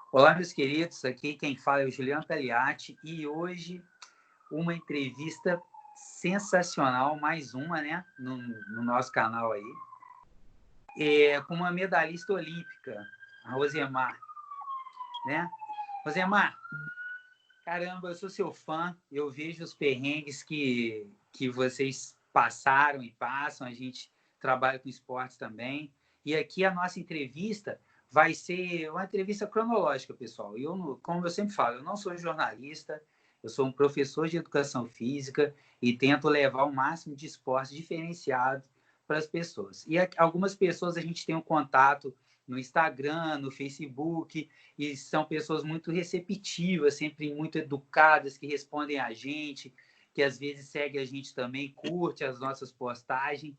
Olá, meus queridos, aqui quem fala é o Juliano Tagliati e hoje uma entrevista sensacional, mais uma, né, no nosso canal aí, com uma medalhista olímpica, a Rosemar, né? Rosemar, caramba, eu sou seu fã, eu vejo os perrengues que vocês passaram e passam, a gente trabalha com esportes também, e aqui a nossa entrevista vai ser uma entrevista cronológica, pessoal. Como eu sempre falo, eu não sou jornalista, eu sou um professor de educação física e tento levar o máximo de esportes diferenciados para as pessoas. E algumas pessoas a gente tem um contato no Instagram, no Facebook, e são pessoas muito receptivas, sempre muito educadas, que respondem a gente, que às vezes segue a gente também, curte as nossas postagens,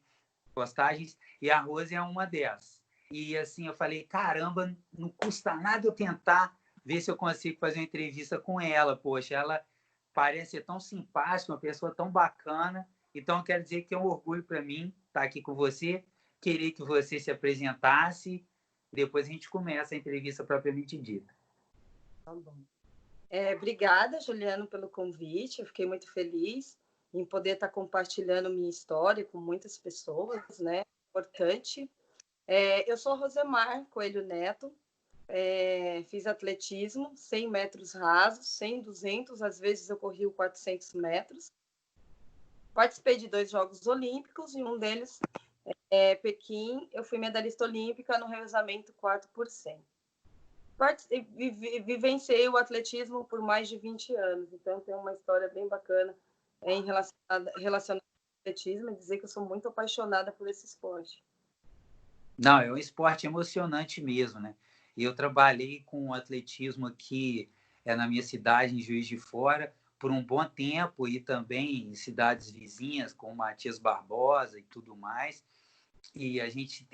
e a Rose é uma dessas. E assim, eu falei, caramba, não custa nada eu tentar ver se eu consigo fazer uma entrevista com ela. Poxa, ela parece ser tão simpática, uma pessoa tão bacana. Então, quero dizer que é um orgulho para mim estar aqui com você, querer que você se apresentasse, depois a gente começa a entrevista propriamente dita. Tá bom. Obrigada, Juliano, pelo convite. Eu fiquei muito feliz em poder estar compartilhando minha história com muitas pessoas, né? Importante. Eu sou Rosemar Coelho Neto, fiz atletismo, 100 metros rasos, 100, 200, às vezes eu corri o 400 metros. Participei de 2 Jogos Olímpicos e um deles Pequim. Eu fui medalhista olímpica no revezamento 4%. Vivenciei o atletismo por mais de 20 anos, então tem uma história bem bacana relacionada ao atletismo e dizer que eu sou muito apaixonada por esse esporte. Não, é um esporte emocionante mesmo, né? Eu trabalhei com atletismo aqui na minha cidade, em Juiz de Fora, por um bom tempo e também em cidades vizinhas, como Matias Barbosa e tudo mais. E a gente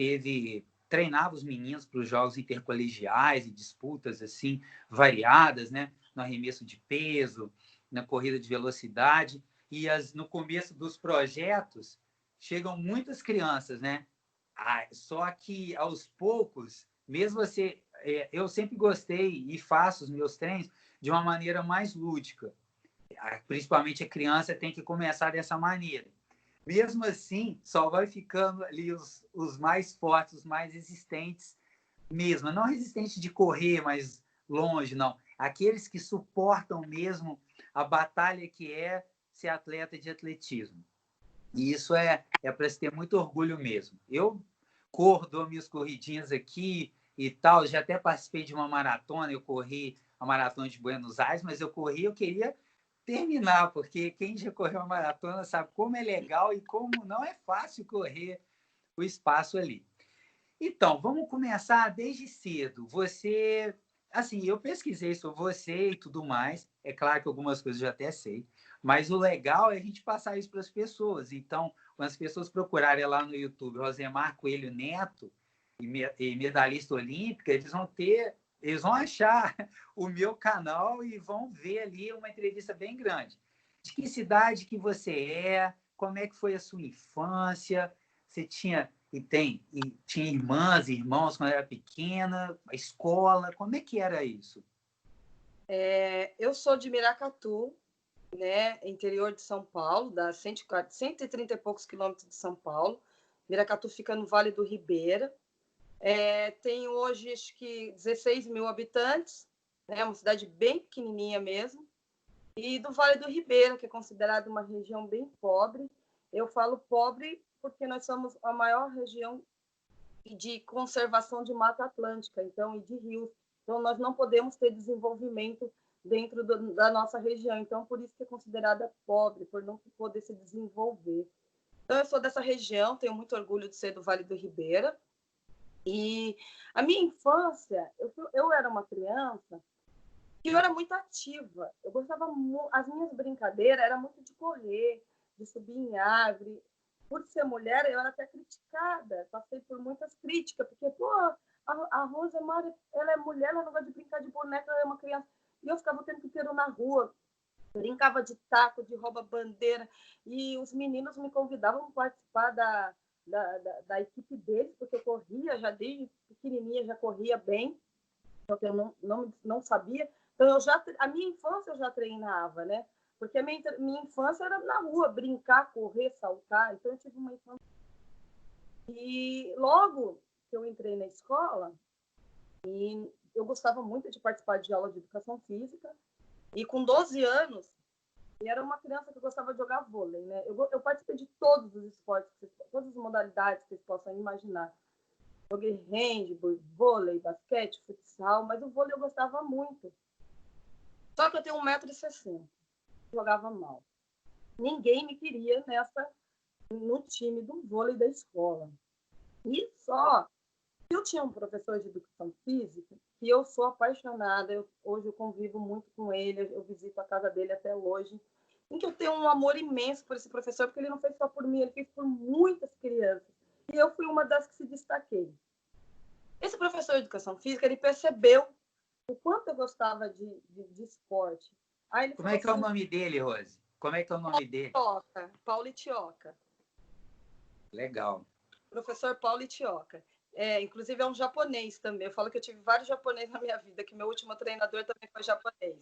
treinava os meninos para os jogos intercolegiais e disputas assim variadas, né? No arremesso de peso, na corrida de velocidade. E no começo dos projetos chegam muitas crianças, né? Só que aos poucos, mesmo eu sempre gostei e faço os meus treinos de uma maneira mais lúdica. Principalmente a criança tem que começar dessa maneira. Mesmo assim, só vai ficando ali os mais fortes, os mais resistentes mesmo. Não resistentes de correr mais longe, não. Aqueles que suportam mesmo a batalha que é ser atleta de atletismo. E isso é para se ter muito orgulho mesmo. Eu dou minhas corridinhas aqui e tal. Já até participei de uma maratona. Eu corri a maratona de Buenos Aires, mas eu queria terminar, porque quem já correu uma maratona sabe como é legal e como não é fácil correr o espaço ali. Então, vamos começar desde cedo. Você, assim, eu pesquisei sobre você e tudo mais. É claro que algumas coisas eu já até sei, mas o legal é a gente passar isso para as pessoas. Então, quando as pessoas procurarem lá no YouTube Rosemar Coelho Neto e medalhista olímpica, eles vão achar o meu canal e vão ver ali uma entrevista bem grande. De que cidade que você é? Como é que foi a sua infância? Você tinha tinha irmãs e irmãos quando era pequena, a escola, como é que era isso? Eu sou de Miracatu, né, interior de São Paulo, dá 130 e poucos quilômetros de São Paulo. Miracatu fica no Vale do Ribeira. Tem hoje, acho que, 16 mil habitantes, né, uma cidade bem pequenininha mesmo. E do Vale do Ribeira, que é considerado uma região bem pobre. Eu falo pobre porque nós somos a maior região de conservação de mata atlântica, então, e de rios. Então, nós não podemos ter desenvolvimento dentro da nossa região. Então, por isso que é considerada pobre, por não poder se desenvolver. Então, eu sou dessa região, tenho muito orgulho de ser do Vale do Ribeira. E a minha infância, eu era uma criança que eu era muito ativa. Eu gostava as minhas brincadeiras era muito de correr, de subir em árvore. Por ser mulher, eu era até criticada. Passei por muitas críticas, porque, pô, a Rosa Mari, ela é mulher, ela não gosta de brincar de boneca, ela é uma criança. E eu ficava o tempo inteiro na rua, brincava de taco, de rouba-bandeira. E os meninos me convidavam para participar da equipe deles, porque eu corria, já desde pequenininha, já corria bem. só que eu não sabia. Então, a minha infância eu já treinava, né? Porque a minha infância era na rua, brincar, correr, saltar. Então, eu tive uma infância. E logo que eu entrei na escola, e eu gostava muito de participar de aula de educação física. E com 12 anos, eu era uma criança que gostava de jogar vôlei, né? Eu participei de todos os esportes, todas as modalidades que vocês possam imaginar. Joguei handball, vôlei, basquete, futsal, mas o vôlei eu gostava muito. Só que eu tenho 1,60 m. Jogava mal. Ninguém me queria no time do vôlei da escola. E só eu tinha um professor de educação física que eu sou apaixonada. Hoje eu convivo muito com ele, eu visito a casa dele até hoje, em que eu tenho um amor imenso por esse professor, porque ele não fez só por mim, ele fez por muitas crianças. E eu fui uma das que se destaquei. Esse professor de educação física, ele percebeu o quanto eu gostava de esporte. Aí ele Como falou é que é o assim, nome dele, Rose? Como é que é o nome dele? Paulo Itioca. Legal. Professor Paulo Itioca. Inclusive é um japonês também. Eu falo que eu tive vários japoneses na minha vida, que meu último treinador também foi japonês.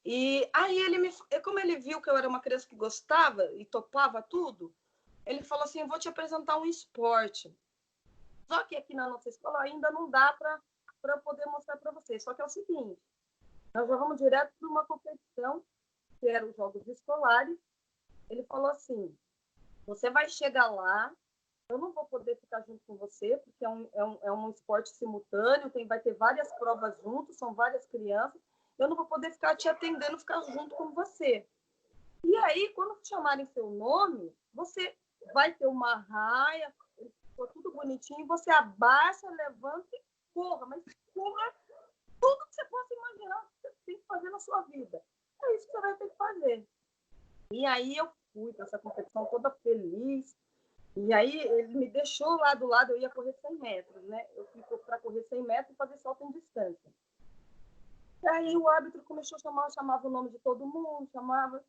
E aí como ele viu que eu era uma criança que gostava e topava tudo, ele falou assim, eu vou te apresentar um esporte. Só que aqui na nossa escola ainda não dá para eu poder mostrar para vocês. Só que é o seguinte, nós já vamos direto para uma competição, que eram os Jogos Escolares. Ele falou assim, você vai chegar lá, eu não vou poder ficar junto com você, porque é um esporte simultâneo, vai ter várias provas juntos, são várias crianças, eu não vou poder ficar te atendendo, ficar junto com você. E aí, quando chamarem seu nome, você vai ter uma raia, ficou tudo bonitinho, você abaixa, levanta e corra, mas corra tudo que você possa imaginar que você tem que fazer na sua vida. É isso que você vai ter que fazer. E aí eu fui para essa competição toda feliz. E aí ele me deixou lá do lado, eu ia correr 100 metros, né? Eu fui para correr 100 metros e fazer salto em distância. E aí o árbitro começou a chamava o nome de todo mundo,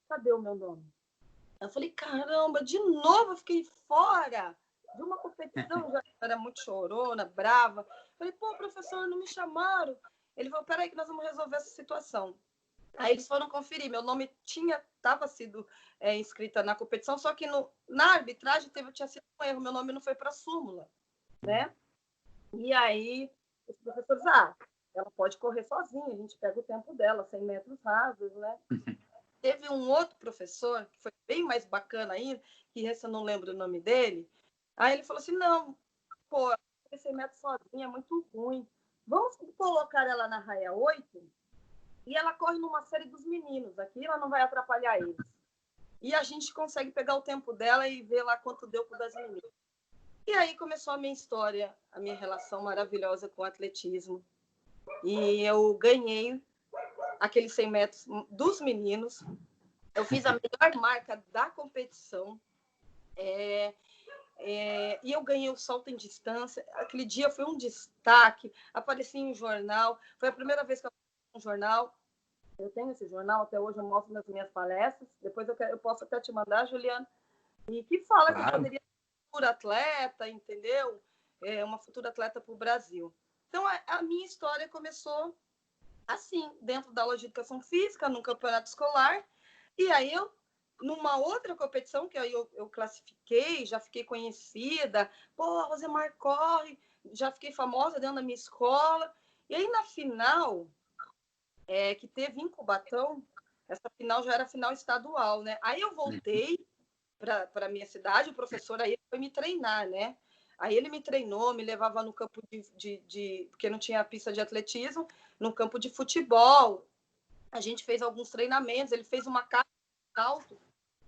cadê o meu nome? Eu falei, caramba, de novo eu fiquei fora de uma competição, já era muito chorona, brava. Falei, pô, professor, não me chamaram. Ele falou, peraí que nós vamos resolver essa situação. Aí eles foram conferir, meu nome estava sido inscrita na competição, só que na arbitragem tinha sido um erro, meu nome não foi para a súmula, né? E aí os professores, ela pode correr sozinha, a gente pega o tempo dela, 100 metros rasos, né? Teve um outro professor, que foi bem mais bacana ainda, que esse eu não lembro o nome dele, aí ele falou assim, não, pô, 100 metros sozinha é muito ruim, vamos colocar ela na raia 8, e ela corre numa série dos meninos aqui, ela não vai atrapalhar eles. E a gente consegue pegar o tempo dela e ver lá quanto deu para das meninas. E aí começou a minha história, a minha relação maravilhosa com o atletismo. E eu ganhei aqueles 100 metros dos meninos. Eu fiz a melhor marca da competição. E eu ganhei o salto em distância. Aquele dia foi um destaque. Apareci em jornal. Foi a primeira vez que eu apareci em um jornal. Eu tenho esse jornal, até hoje eu mostro nas minhas palestras. Depois eu posso até te mandar, Juliana. E que fala que eu poderia ser uma futura atleta, entendeu? Uma futura atleta para o Brasil. Então, a minha história começou assim, dentro da aula de educação física, num campeonato escolar. E aí numa outra competição, que aí eu classifiquei, já fiquei conhecida. Pô, a Rosemar corre, já fiquei famosa dentro da minha escola. E aí, na final, que teve em Cubatão, essa final já era final estadual, né? Aí eu voltei para a minha cidade, o professor aí foi me treinar, né? Aí ele me treinou, me levava no campo porque não tinha pista de atletismo, no campo de futebol. A gente fez alguns treinamentos, ele fez uma casa de salto,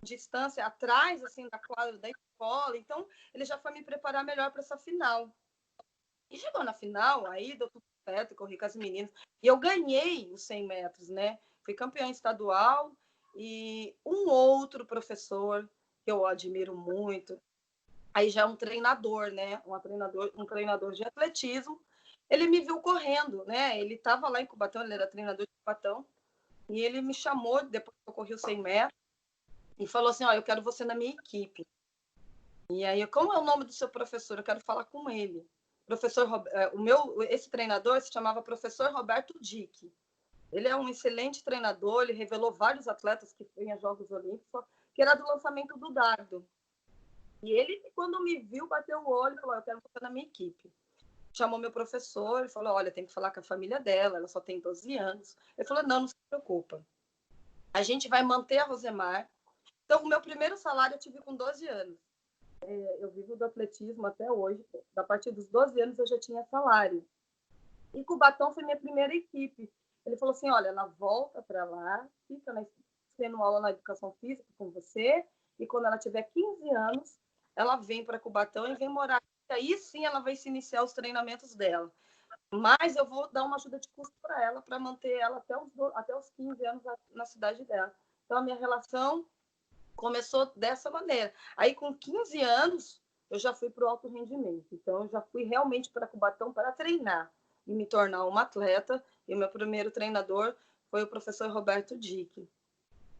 distância atrás, assim, da quadra da escola. Então, ele já foi me preparar melhor para essa final. E chegou na final, aí deu tudo certo, corri com as meninas. E eu ganhei os 100 metros, né? Fui campeã estadual e um outro professor que eu admiro muito, aí já é um treinador, né? Um treinador de atletismo. Ele me viu correndo, né? Ele estava lá em Cubatão, ele era treinador de Cubatão, e ele me chamou, depois que eu corri os 100 metros, e falou assim, eu quero você na minha equipe. E aí, como é o nome do seu professor? Eu quero falar com ele. esse treinador se chamava professor Roberto Dick. Ele é um excelente treinador, ele revelou vários atletas que foram a Jogos Olímpicos, que era do lançamento do dardo. E ele, quando me viu, bateu o olho e falou, eu quero você na minha equipe. Chamou meu professor e falou, olha, tem que falar com a família dela, ela só tem 12 anos. Ele falou, não se preocupa. A gente vai manter a Rosemar. Então, o meu primeiro salário eu tive com 12 anos. Eu vivo do atletismo até hoje. A partir dos 12 anos eu já tinha salário. E Cubatão foi minha primeira equipe. Ele falou assim, olha, ela volta para lá, fica tendo aula na educação física com você, e quando ela tiver 15 anos, ela vem para Cubatão e vem morar aqui. Aí sim ela vai se iniciar os treinamentos dela. Mas eu vou dar uma ajuda de custo para ela, para manter ela até os 15 anos na cidade dela. Então, a minha relação começou dessa maneira. Aí, com 15 anos, eu já fui para o alto rendimento. Então, eu já fui realmente para Cubatão para treinar e me tornar uma atleta. E o meu primeiro treinador foi o professor Roberto Dick,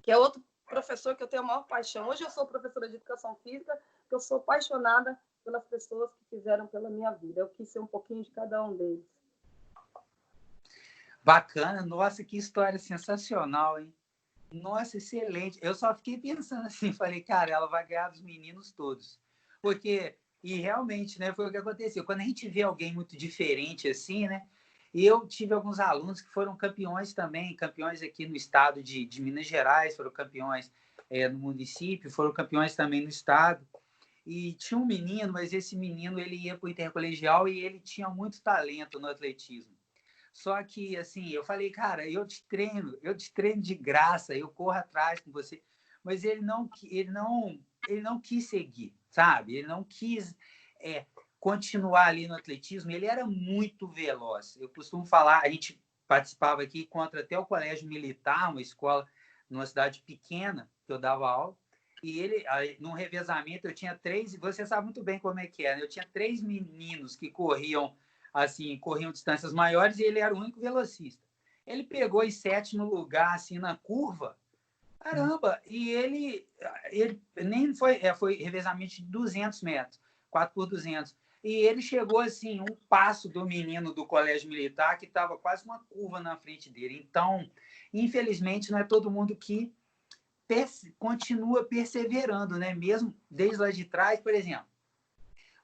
que é outro professor que eu tenho a maior paixão. Hoje eu sou professora de educação física, que eu sou apaixonada pelas pessoas que fizeram pela minha vida. Eu quis ser um pouquinho de cada um deles. Bacana, nossa, que história sensacional, hein? Nossa, excelente. Eu só fiquei pensando assim, falei, cara, ela vai ganhar dos meninos todos. Porque, e realmente, né, foi o que aconteceu. Quando a gente vê alguém muito diferente assim, né? E eu tive alguns alunos que foram campeões também, campeões aqui no estado de Minas Gerais, foram campeões no município, foram campeões também no estado. E tinha um menino, mas esse menino ele ia para o intercolegial e ele tinha muito talento no atletismo. Só que, assim, eu falei, cara, eu te treino de graça, eu corro atrás com você. Mas ele não quis seguir, sabe? Ele não quis continuar ali no atletismo. Ele era muito veloz. Eu costumo falar, a gente participava aqui contra até o Colégio Militar, uma escola numa cidade pequena, que eu dava aula. E ele, num revezamento, eu tinha 3, você sabe muito bem como é que é, né? Eu tinha 3 meninos que corriam distâncias maiores e ele era o único velocista. Ele pegou em 7º lugar, assim, na curva. Caramba! E ele nem foi revezamento de 200 metros, 4 por 200. E ele chegou, assim, um passo do menino do colégio militar que estava quase uma curva na frente dele. Então, infelizmente, não é todo mundo que continua perseverando, né? Mesmo desde lá de trás, por exemplo,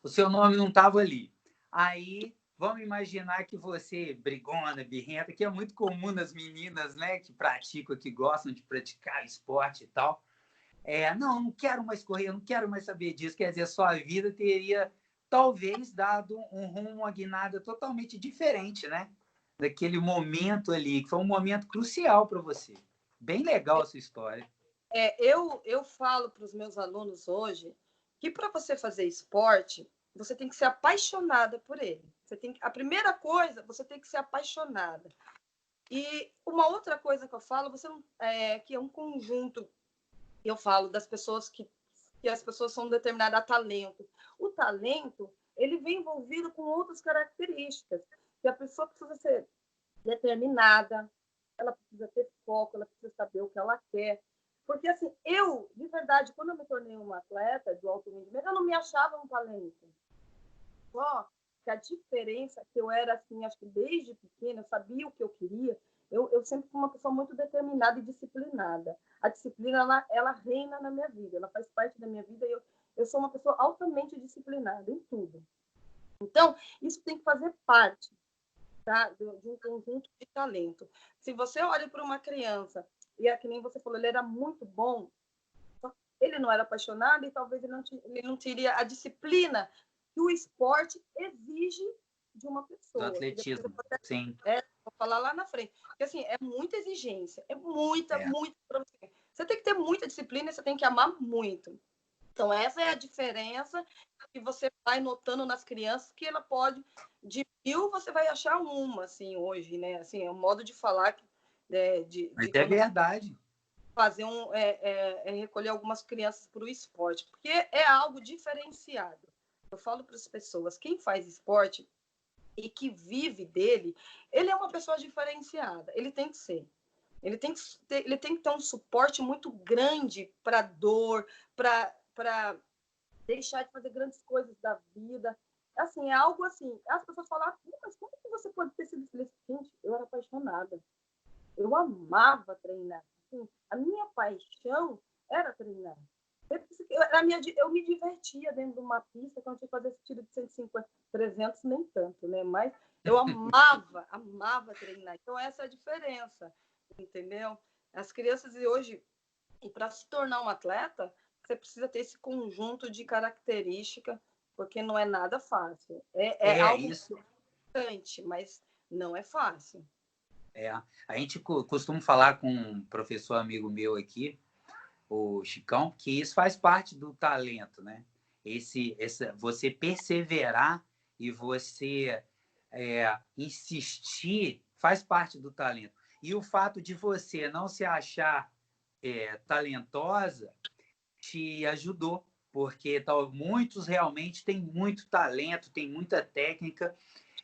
o seu nome não estava ali. Aí, vamos imaginar que você, brigona, birrenta, que é muito comum nas meninas, né, que praticam, que gostam de praticar esporte e tal. Não quero mais correr, não quero mais saber disso. Quer dizer, sua vida teria, talvez, dado um rumo, uma guinada totalmente diferente, né? Daquele momento ali, que foi um momento crucial para você. Bem legal a sua história. Eu falo para os meus alunos hoje que para você fazer esporte, você tem que ser apaixonada por ele. A primeira coisa, você tem que ser apaixonada. E uma outra coisa que eu falo, que é um conjunto, eu falo das pessoas que as pessoas são determinadas a talento. O talento, ele vem envolvido com outras características. Que a pessoa precisa ser determinada, ela precisa ter foco, ela precisa saber o que ela quer. Porque, assim, de verdade, quando eu me tornei uma atleta do alto rendimento, eu não me achava um talento. Só que a diferença que eu era, assim, acho que desde pequena, eu sabia o que eu queria, eu sempre fui uma pessoa muito determinada e disciplinada. A disciplina, ela reina na minha vida, ela faz parte da minha vida e eu sou uma pessoa altamente disciplinada em tudo. Então, isso tem que fazer parte, tá, de um conjunto de talento. Se você olha para uma criança e é que nem você falou, ele era muito bom, ele não era apaixonado e talvez ele não teria a disciplina que o esporte exige de uma pessoa. Do atletismo, sim. Vou falar lá na frente. Porque, assim, é muita exigência, é muita. Você tem que ter muita disciplina e você tem que amar muito. Então, essa é a diferença que você vai notando nas crianças, que ela pode, de 1000, você vai achar uma, assim, hoje, né? Assim, é um modo de falar Mas é verdade. Fazer recolher algumas crianças para o esporte, porque é algo diferenciado. Eu falo para as pessoas, quem faz esporte e que vive dele, ele é uma pessoa diferenciada, ele tem que ser. Ele tem que ter um suporte muito grande para dor, para deixar de fazer grandes coisas da vida. assim, é algo assim, as pessoas falam, mas como que você pode ter sido feliz? Gente, eu era apaixonada. Eu amava treinar. Assim, a minha paixão era treinar. Eu me divertia dentro de uma pista, quando eu tinha que fazer esse tiro de 150, 300, nem tanto, né? Mas eu amava treinar. Então, essa é a diferença, entendeu? As crianças de hoje, e para se tornar um atleta, você precisa ter esse conjunto de características, porque não é nada fácil. É algo Isso. importante, mas não é fácil. A gente costuma falar com um professor amigo meu aqui, o Chicão, que isso faz parte do talento, né? Você perseverar e você insistir faz parte do talento. E o fato de você não se achar talentosa te ajudou, porque muitos realmente têm muito talento, têm muita técnica,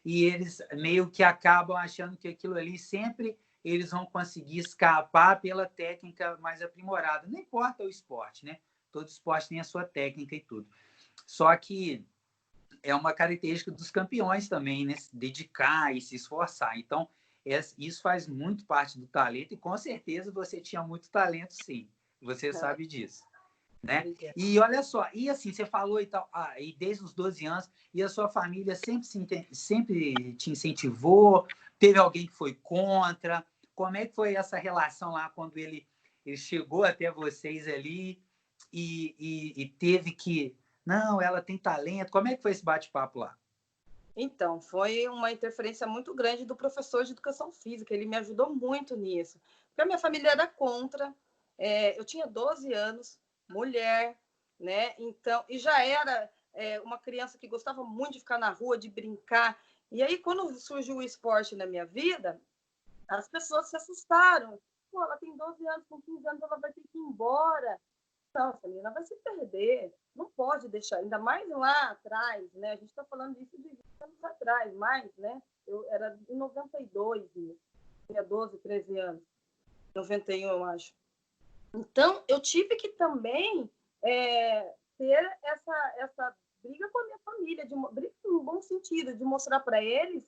e eles meio que acabam achando que aquilo ali sempre eles vão conseguir escapar pela técnica mais aprimorada. Não importa o esporte, né? Todo esporte tem a sua técnica e tudo. Só que é uma característica dos campeões também, né? Se dedicar e se esforçar. Então, isso faz muito parte do talento e com certeza você tinha muito talento, sim. Você sabe disso. Né? E olha só, e assim, você falou e tal, e desde os 12 anos, e a sua família sempre te incentivou? Teve alguém que foi contra? Como é que foi essa relação lá quando ele chegou até vocês ali e teve que... Não, ela tem talento. Como é que foi esse bate-papo lá? Então, foi uma interferência muito grande do professor de educação física. Ele me ajudou muito nisso. Porque a minha família era contra. Eu tinha 12 anos, mulher, né? Então, e já era uma criança que gostava muito de ficar na rua, de brincar. E aí, quando surgiu o esporte na minha vida, as pessoas se assustaram. Pô, ela tem 12 anos, com 15 anos ela vai ter que ir embora. Não, essa menina vai se perder. Não pode deixar, ainda mais lá atrás, né? A gente está falando disso de 20 anos atrás, mais, né? Eu era em 92, tinha 12, 13 anos. 91, eu acho. Então, eu tive que também ter essa briga com a minha família, briga no bom sentido, de mostrar para eles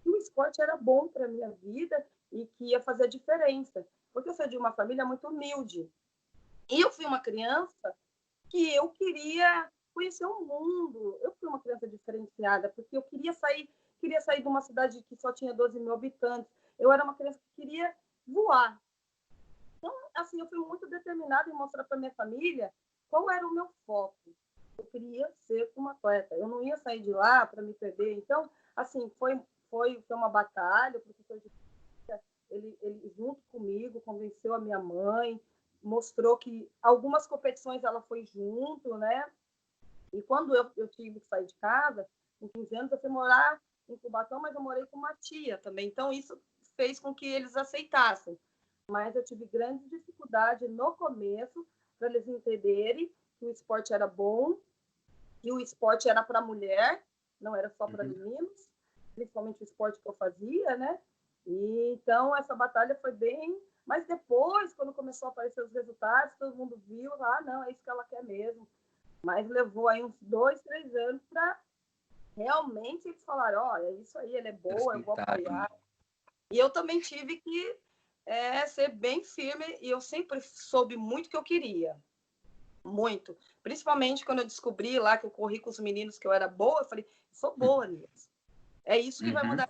que o esporte era bom para a minha vida e que ia fazer a diferença. Porque eu sou de uma família muito humilde. E eu fui uma criança que eu queria conhecer o mundo. Eu fui uma criança diferenciada, porque eu queria sair de uma cidade que só tinha 12 mil habitantes. Eu era uma criança que queria voar. Então, assim, eu fui muito determinada em mostrar para minha família qual era o meu foco. Eu queria ser uma atleta. Eu não ia sair de lá para me perder. Então, assim, foi uma batalha. O professor de ele junto comigo convenceu a minha mãe, mostrou que algumas competições ela foi junto, né? E quando eu tive que sair de casa, com 15 anos, eu fui morar em Cubatão, mas eu morei com uma tia também. Então, isso fez com que eles aceitassem. Mas eu tive grande dificuldade no começo para eles entenderem que o esporte era bom, que o esporte era para mulher, não era só para meninos, principalmente o esporte que eu fazia, né? E, então, essa batalha foi bem... Mas depois, quando começou a aparecer os resultados, todo mundo viu, não, é isso que ela quer mesmo. Mas levou aí uns 2, 3 anos para realmente eles falaram, é isso aí, ela é boa, eu vou apoiar. E eu também tive que ser bem firme, e eu sempre soube muito o que eu queria. Muito. Principalmente quando eu descobri lá que eu corri com os meninos que eu era boa, eu falei, sou boa nisso. É isso que vai mudar,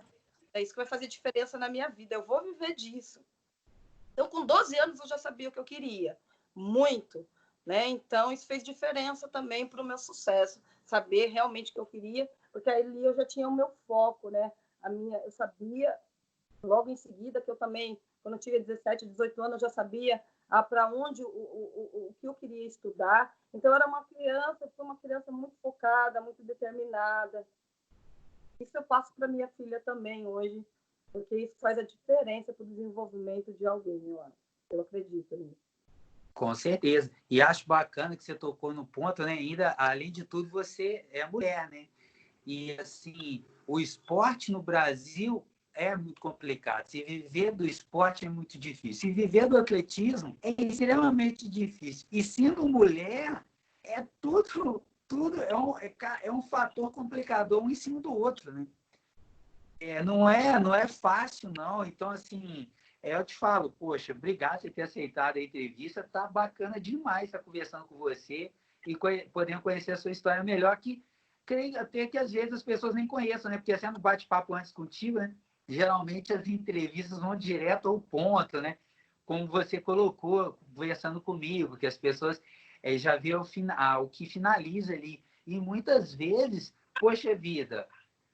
é isso que vai fazer diferença na minha vida, eu vou viver disso. Então, com 12 anos, eu já sabia o que eu queria. Muito. Né? Então, isso fez diferença também para o meu sucesso. Saber realmente o que eu queria, porque ali eu já tinha o meu foco, né? Eu sabia, logo em seguida, que eu também, quando eu tive 17, 18 anos, eu já sabia para onde, o que eu queria estudar. Então, eu era fui uma criança muito focada, muito determinada. Isso eu passo para minha filha também hoje, porque isso faz a diferença para o desenvolvimento de alguém, eu acho. Eu acredito nisso. Com certeza. E acho bacana que você tocou no ponto, né? Ainda, além de tudo, você é mulher, né? E, assim, o esporte no Brasil é muito complicado. Se viver do esporte é muito difícil. Se viver do atletismo é extremamente difícil. E sendo mulher, é tudo tudo é um fator complicador um em cima do outro, né? Não é fácil, não. Então, assim, eu te falo, poxa, obrigado por ter aceitado a entrevista, tá bacana demais estar conversando com você e podendo conhecer a sua história melhor, que creio até que às vezes as pessoas nem conheçam, né? Porque sendo bate-papo antes contigo, né? Geralmente as entrevistas vão direto ao ponto, né? Como você colocou, conversando comigo, que as pessoas já vê o que finaliza ali. E muitas vezes, poxa vida,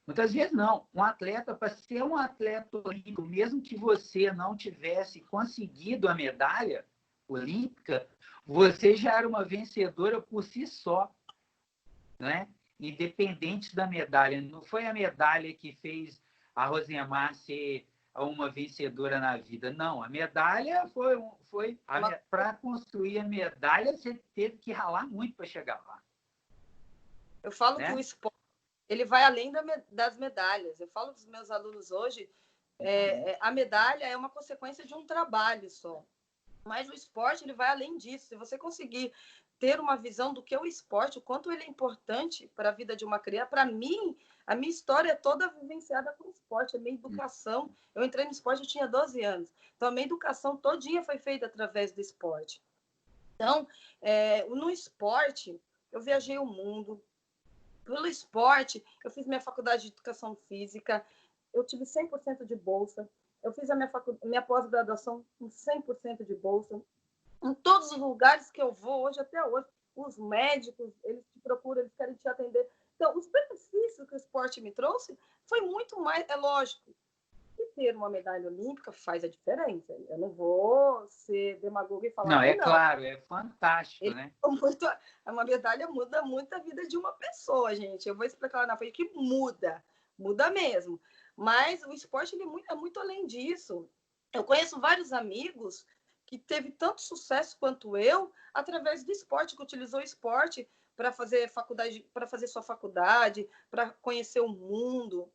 muitas vezes não. Um atleta, para ser um atleta olímpico, mesmo que você não tivesse conseguido a medalha olímpica, você já era uma vencedora por si só, né? Independente da medalha. Não foi a medalha que fez a Rosemar ser uma vencedora na vida. Não, a medalha foi para construir a medalha, você teve que ralar muito para chegar lá. Eu falo que o esporte ele vai além das medalhas. Eu falo para os meus alunos hoje, a medalha é uma consequência de um trabalho só. Mas o esporte ele vai além disso. Se você conseguir ter uma visão do que é o esporte, o quanto ele é importante para a vida de uma criança, para mim, a minha história é toda vivenciada com o esporte, a minha educação. Eu entrei no esporte, eu tinha 12 anos. Então, a minha educação todinha foi feita através do esporte. Então, no esporte, eu viajei o mundo. Pelo esporte, eu fiz minha faculdade de educação física, eu tive 100% de bolsa, eu fiz a minha pós-graduação com 100% de bolsa. Em todos os lugares que eu vou, hoje até hoje, os médicos, eles te procuram, eles querem te atender. Então, os benefícios que o esporte me trouxe foi muito mais, é lógico, que ter uma medalha olímpica faz a diferença. Eu não vou ser demagoga e falar não, que não. Claro, é fantástico, né? Uma medalha muda muito a vida de uma pessoa, gente. Eu vou explicar lá na frente que muda mesmo. Mas o esporte ele é muito além disso. Eu conheço vários amigos que teve tanto sucesso quanto eu através do esporte, que utilizou o esporte para fazer faculdade, para fazer sua faculdade, para conhecer o mundo.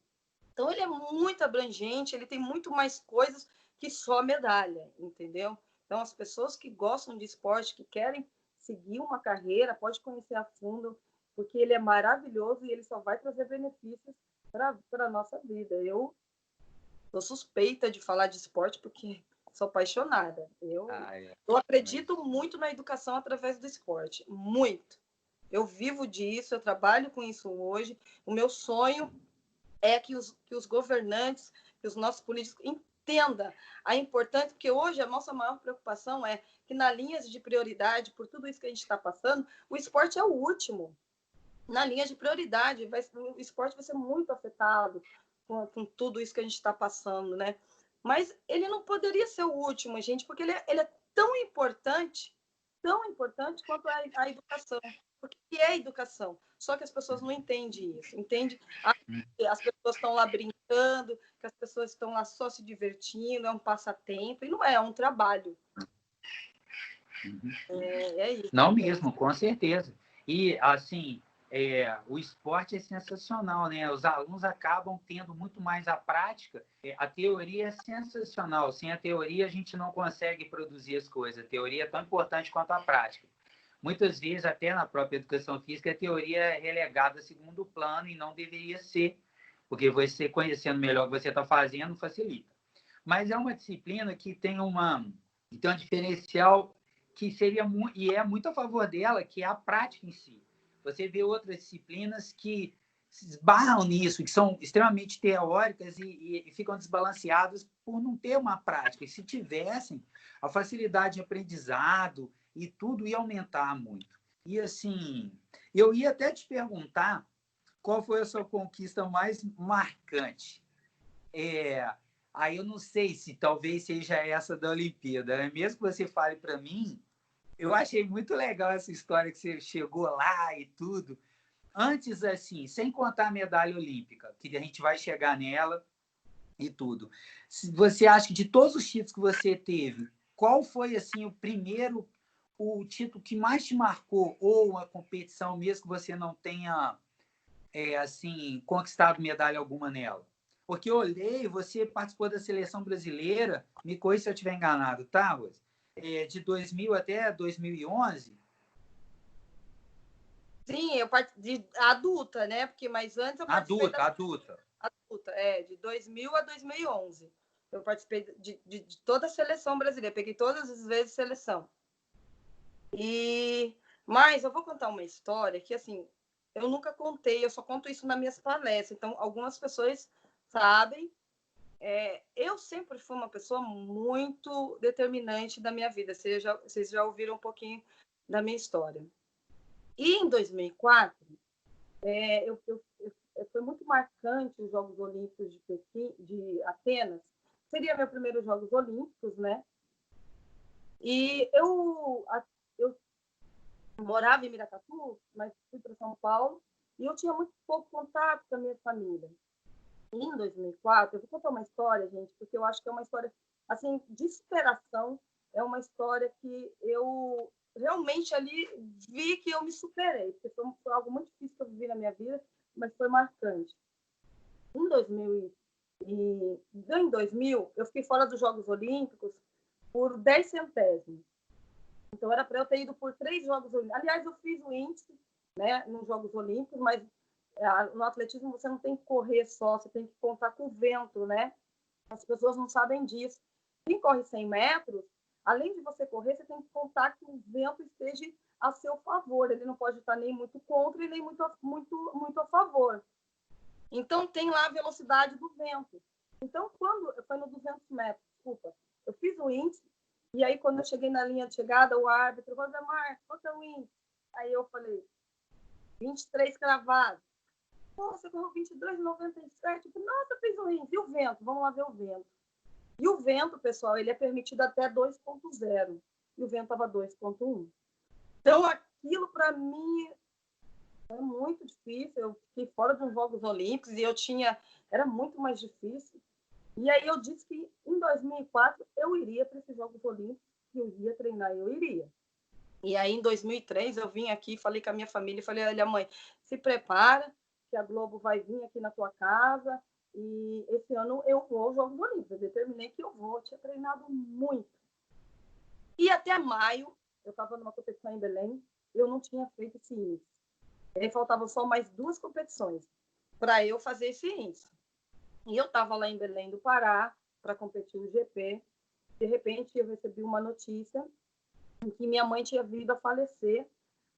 Então ele é muito abrangente, ele tem muito mais coisas que só medalha, entendeu? Então as pessoas que gostam de esporte, que querem seguir uma carreira, pode conhecer a fundo, porque ele é maravilhoso e ele só vai trazer benefícios para a nossa vida. Eu sou suspeita de falar de esporte porque sou apaixonada. Eu acredito muito na educação através do esporte, muito. Eu vivo disso, eu trabalho com isso hoje. O meu sonho é que os governantes, que os nossos políticos entendam a importância, porque hoje a nossa maior preocupação é que na linha de prioridade, por tudo isso que a gente está passando, o esporte é o último. Na linha de prioridade, o esporte vai ser muito afetado com tudo isso que a gente está passando, né? Mas ele não poderia ser o último, gente, porque ele é tão importante quanto a educação. Porque é educação. Só que as pessoas não entendem isso. Entende? As pessoas estão lá brincando, que as pessoas estão lá só se divertindo, é um passatempo, e não é um trabalho. É isso. Não mesmo, com certeza. E, assim, o esporte é sensacional, né? Os alunos acabam tendo muito mais a prática. A teoria é sensacional. Sem a teoria, a gente não consegue produzir as coisas. A teoria é tão importante quanto a prática. Muitas vezes, até na própria educação física, a teoria é relegada a segundo plano e não deveria ser, porque você conhecendo melhor o que você está fazendo facilita. Mas é uma disciplina que tem um diferencial que seria e é muito a favor dela, que é a prática em si. Você vê outras disciplinas que se esbarram nisso, que são extremamente teóricas e ficam desbalanceadas por não ter uma prática. E se tivessem, a facilidade de aprendizado e tudo ia aumentar muito. E, assim, eu ia até te perguntar qual foi a sua conquista mais marcante. Aí eu não sei se talvez seja essa da Olimpíada, né? Mesmo que você fale para mim, eu achei muito legal essa história que você chegou lá e tudo. Antes, assim, sem contar a medalha olímpica, que a gente vai chegar nela e tudo. Você acha que de todos os títulos que você teve, qual foi, assim, o título que mais te marcou, ou uma competição mesmo que você não tenha, assim, conquistado medalha alguma nela? Porque eu olhei, você participou da seleção brasileira, me corrija se eu estiver enganado, tá, Rose? De 2000 até 2011? Sim, eu de adulta, né? Porque mais antes eu participei Adulta, adulta. adulta, de 2000 a 2011. Eu participei de toda a seleção brasileira, peguei todas as vezes seleção. Mas eu vou contar uma história que, assim, eu nunca contei, eu só conto isso nas minhas palestras. Então, algumas pessoas sabem. Eu sempre fui uma pessoa muito determinante da minha vida. Vocês já ouviram um pouquinho da minha história. E em 2004, foi muito marcante os Jogos Olímpicos de Pequim, de Atenas. Seria meu primeiro Jogos Olímpicos, né? E eu morava em Miracatu, mas fui para São Paulo, e eu tinha muito pouco contato com a minha família. E em 2004, eu vou contar uma história, gente, porque eu acho que é uma história assim de superação, é uma história que eu realmente ali vi que eu me superei, porque foi algo muito difícil que eu vivi na minha vida, mas foi marcante. Em 2000, eu fiquei fora dos Jogos Olímpicos por 10 centésimos. Então, era para eu ter ido por 3 Jogos Olímpicos. Aliás, eu fiz o índice, né, nos Jogos Olímpicos, mas no atletismo você não tem que correr só, você tem que contar com o vento, né? As pessoas não sabem disso. Quem corre 100 metros, além de você correr, você tem que contar que o vento esteja a seu favor. Ele não pode estar nem muito contra e nem muito a favor. Então, tem lá a velocidade do vento. Então, quando foi no 200 metros, desculpa, eu fiz o índice, e aí, quando eu cheguei na linha de chegada, o árbitro, Rosemar, qual é o índice? Aí eu falei, 23 cravado. Pô, você correu 22,97. Nossa, fez o índice. E o vento? Vamos lá ver o vento. E o vento, pessoal, ele é permitido até 2,0. E o vento estava 2,1. Então, aquilo para mim é muito difícil. Eu fiquei fora dos Jogos Olímpicos e era muito mais difícil. E aí eu disse que em 2004 eu iria para esses Jogos Olímpicos, que eu iria treinar, eu iria. E aí em 2003 eu vim aqui, falei com a minha família, falei, olha mãe, se prepara, que a Globo vai vir aqui na tua casa e esse ano eu vou aos Jogos Olímpicos. Eu determinei que eu vou, eu tinha treinado muito. E até maio, eu estava numa competição em Belém, eu não tinha feito esse índice. E aí faltavam só mais 2 competições para eu fazer esse índice. E eu estava lá em Belém do Pará para competir no GP. De repente, eu recebi uma notícia em que minha mãe tinha vindo a falecer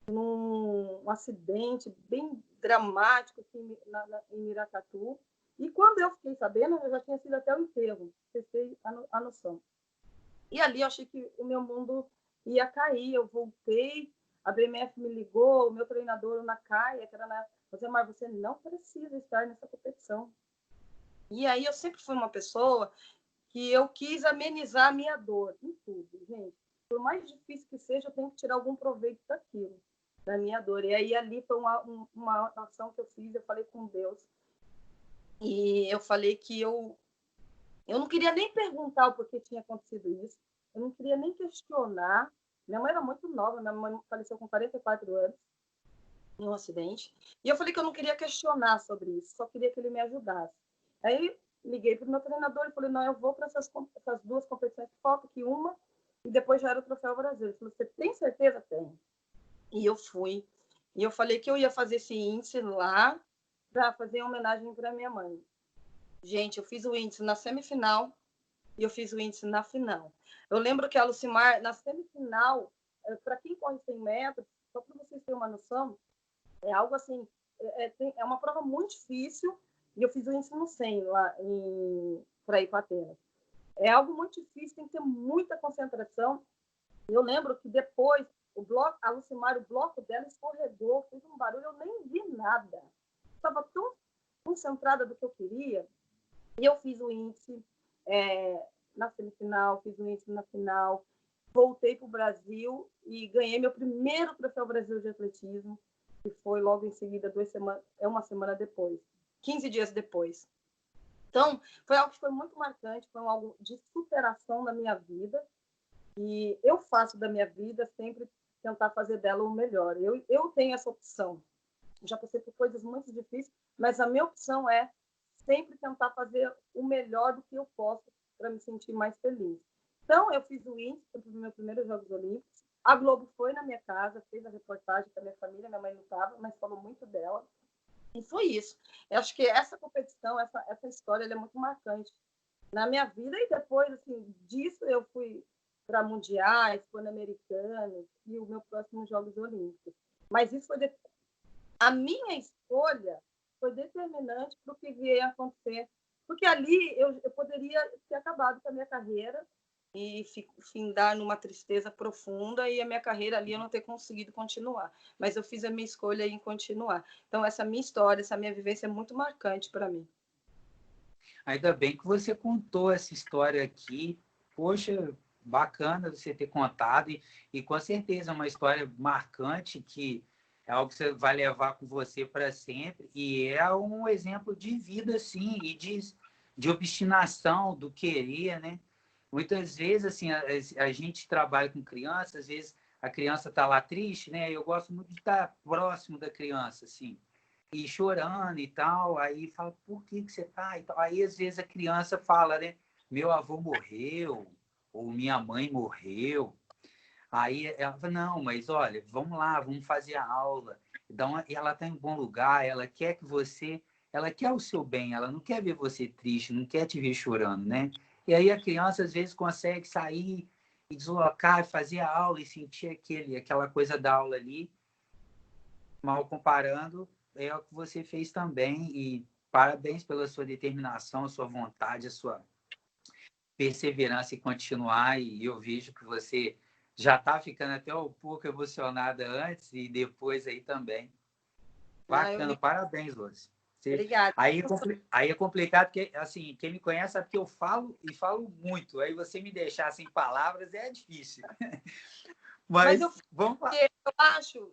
num acidente bem dramático aqui em Miracatu. E quando eu fiquei sabendo, eu já tinha sido até o enterro, vocês têm a noção. E ali eu achei que o meu mundo ia cair. Eu voltei, a BMF me ligou, o meu treinador, o Nakaya, que era na... Rosemar, você não precisa estar nessa competição. E aí eu sempre fui uma pessoa que eu quis amenizar a minha dor em tudo, gente. Por mais difícil que seja, eu tenho que tirar algum proveito daquilo, da minha dor. E aí ali foi uma ação que eu fiz, eu falei com Deus. E eu falei que eu não queria nem perguntar o porquê tinha acontecido isso. Eu não queria nem questionar. Minha mãe era muito nova, minha mãe faleceu com 44 anos em um acidente. E eu falei que eu não queria questionar sobre isso, só queria que ele me ajudasse. Aí liguei para o meu treinador e falei, não, eu vou para essas 2 competições que falta, que uma, e depois já era o Troféu Brasil. Ele falou, você tem certeza? Tenho. E eu fui. E eu falei que eu ia fazer esse índice lá para fazer homenagem para minha mãe. Gente, eu fiz o índice na semifinal e eu fiz o índice na final. Eu lembro que a Lucimar, na semifinal, para quem corre 100 metros, só para vocês terem uma noção, é algo assim, é uma prova muito difícil, e eu fiz o índice no 100 lá para ir para Atenas. É algo muito difícil, tem que ter muita concentração. Eu lembro que depois, a Lucimar, o bloco dela escorregou, fez um barulho, eu nem vi nada. Estava tão concentrada do que eu queria, e eu fiz o índice na semifinal, fiz o índice na final, voltei para o Brasil e ganhei meu primeiro Troféu Brasil de Atletismo, que foi logo em seguida, uma semana depois, 15 dias depois. Então, foi algo que foi muito marcante, foi algo de superação na minha vida, e eu faço da minha vida sempre tentar fazer dela o melhor. Eu tenho essa opção. Já passei por coisas muito difíceis, mas a minha opção é sempre tentar fazer o melhor do que eu posso para me sentir mais feliz. Então, eu fiz o índice para os meus primeiros Jogos Olímpicos. A Globo foi na minha casa, fez a reportagem com a minha família, minha mãe não estava, mas falou muito dela. E foi isso. Eu acho que essa competição, essa história, ela é muito marcante na minha vida. E depois assim, disso, eu fui para mundiais, pan-americanos e o meu próximo Jogos Olímpicos. Mas isso foi a minha escolha foi determinante para o que veio a acontecer. Porque ali eu poderia ter acabado com a minha carreira e findar numa tristeza profunda e a minha carreira ali eu não ter conseguido continuar. Mas eu fiz a minha escolha em continuar. Então, essa minha história, essa minha vivência é muito marcante para mim. Ainda bem que você contou essa história aqui. Poxa, bacana você ter contado e com certeza é uma história marcante que é algo que você vai levar com você para sempre e é um exemplo de vida, sim, e de obstinação, do querer, né? Muitas vezes, assim, a gente trabalha com criança, às vezes a criança está lá triste, né? Eu gosto muito de estar próximo da criança, assim, e chorando e tal. Aí fala, por que você tá? E tal. Aí, às vezes, a criança fala, né? Meu avô morreu, ou minha mãe morreu. Aí ela fala, não, mas olha, vamos lá, vamos fazer a aula. E ela está em bom lugar, ela quer que você, ela quer o seu bem, ela não quer ver você triste, não quer te ver chorando, né? E aí a criança às vezes consegue sair e deslocar, fazer a aula e sentir aquela coisa da aula ali, mal comparando, é o que você fez também. E parabéns pela sua determinação, a sua vontade, a sua perseverança em continuar. E eu vejo que você já está ficando até um pouco emocionada antes e depois aí também. Bacana, parabéns, Lúcia. Obrigada. Aí é complicado, porque assim, quem me conhece sabe que eu falo e falo muito. Aí você me deixar sem palavras é difícil. Mas vamos lá. Eu acho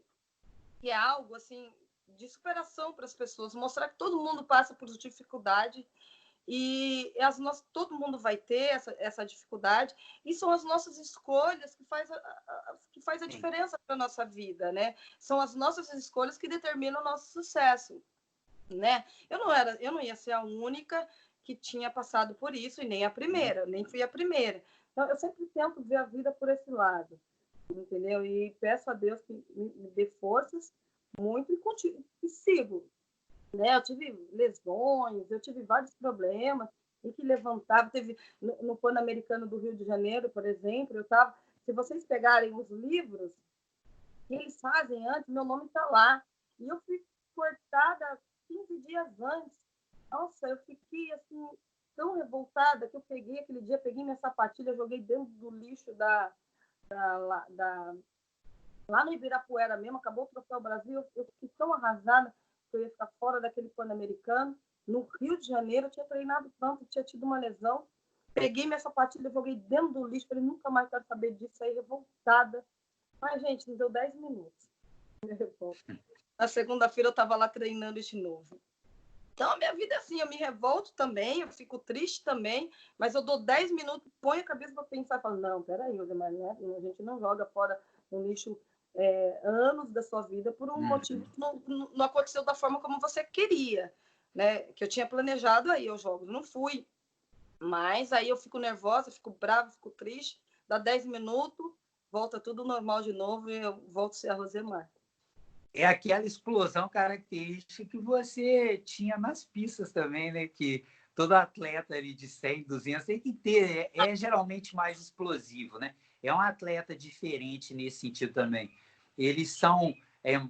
que é algo assim de superação para as pessoas, mostrar que todo mundo passa por dificuldade e todo mundo vai ter essa dificuldade e são as nossas escolhas que faz a diferença para a nossa vida, né? São as nossas escolhas que determinam o nosso sucesso, né? Eu não ia ser a única que tinha passado por isso e nem a primeira, nem fui a primeira. Então, eu sempre tento ver a vida por esse lado, entendeu? E peço a Deus que me dê forças muito e sigo, né? Eu tive lesões, eu tive vários problemas e que levantava. Teve no Pan-Americano do Rio de Janeiro, por exemplo, eu estava. Se vocês pegarem os livros que eles fazem antes, meu nome está lá. E eu fui cortada 15 dias antes. Nossa, eu fiquei assim tão revoltada que eu peguei aquele dia, peguei minha sapatilha, joguei dentro do lixo lá no Ibirapuera mesmo, acabou o Troféu Brasil, eu fiquei tão arrasada que eu ia ficar fora daquele Pan-Americano. No Rio de Janeiro, eu tinha treinado tanto, tinha tido uma lesão. Peguei minha sapatilha, joguei dentro do lixo, falei, nunca mais quero saber disso, aí revoltada. Mas, gente, não deu 10 minutos. Na segunda-feira eu estava lá treinando de novo. Então, a minha vida é assim, eu me revolto também, eu fico triste também, mas eu dou 10 minutos, ponho a cabeça para pensar e falo, não, peraí, mas né, a gente não joga fora no lixo anos da sua vida por um motivo que não aconteceu da forma como você queria, né? Que eu tinha planejado aí os jogos, não fui. Mas aí eu fico nervosa, fico brava, fico triste, dá 10 minutos, volta tudo normal de novo e eu volto a ser a Rosemar. É aquela explosão característica que você tinha nas pistas também, né? Que todo atleta ali de 100, 200 tem que ter, é geralmente mais explosivo, né? É um atleta diferente nesse sentido também. Eles são,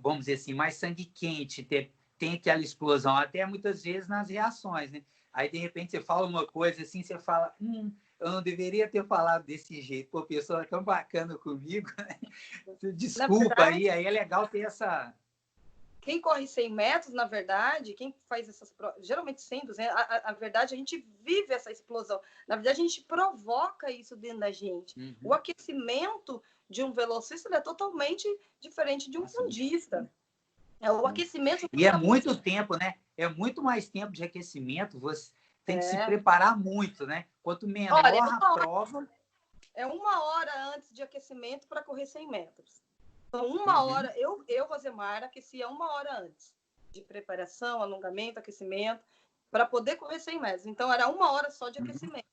vamos dizer assim, mais sangue quente, tem aquela explosão, até muitas vezes nas reações, né? Aí, de repente, você fala uma coisa assim, você fala, eu não deveria ter falado desse jeito. Pô, a pessoa é tão bacana comigo, né? Desculpa, verdade, aí é legal ter essa... Quem corre 100 metros, na verdade, quem faz essas provas, geralmente 100, 200, a verdade, a gente vive essa explosão. Na verdade, a gente provoca isso dentro da gente. Uhum. O aquecimento de um velocista é totalmente diferente de um fundista. O aquecimento... E é muito tempo, né? É muito mais tempo de aquecimento. Você tem que se preparar muito, né? Quanto menor a prova... É 1 hora antes de aquecimento para correr 100 metros. Então, 1 hora, eu Rosemar, aquecia 1 hora antes de preparação, alongamento, aquecimento, para poder correr 100 metros. Então, era 1 hora só de aquecimento.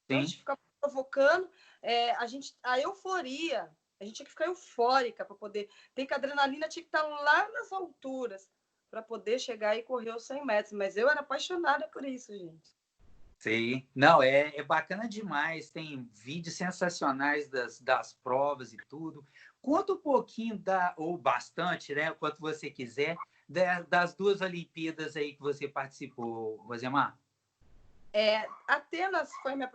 Então, a gente ficava provocando a euforia A gente tinha que ficar eufórica para poder... Tem que a adrenalina tinha que estar lá nas alturas para poder chegar e correr os 100 metros. Mas eu era apaixonada por isso, gente. Sim. Não, é bacana demais. Tem vídeos sensacionais das provas e tudo. Conta um pouquinho ou bastante, né? Quanto você quiser, das 2 Olimpíadas aí que você participou, Rosemar. Atenas foi meu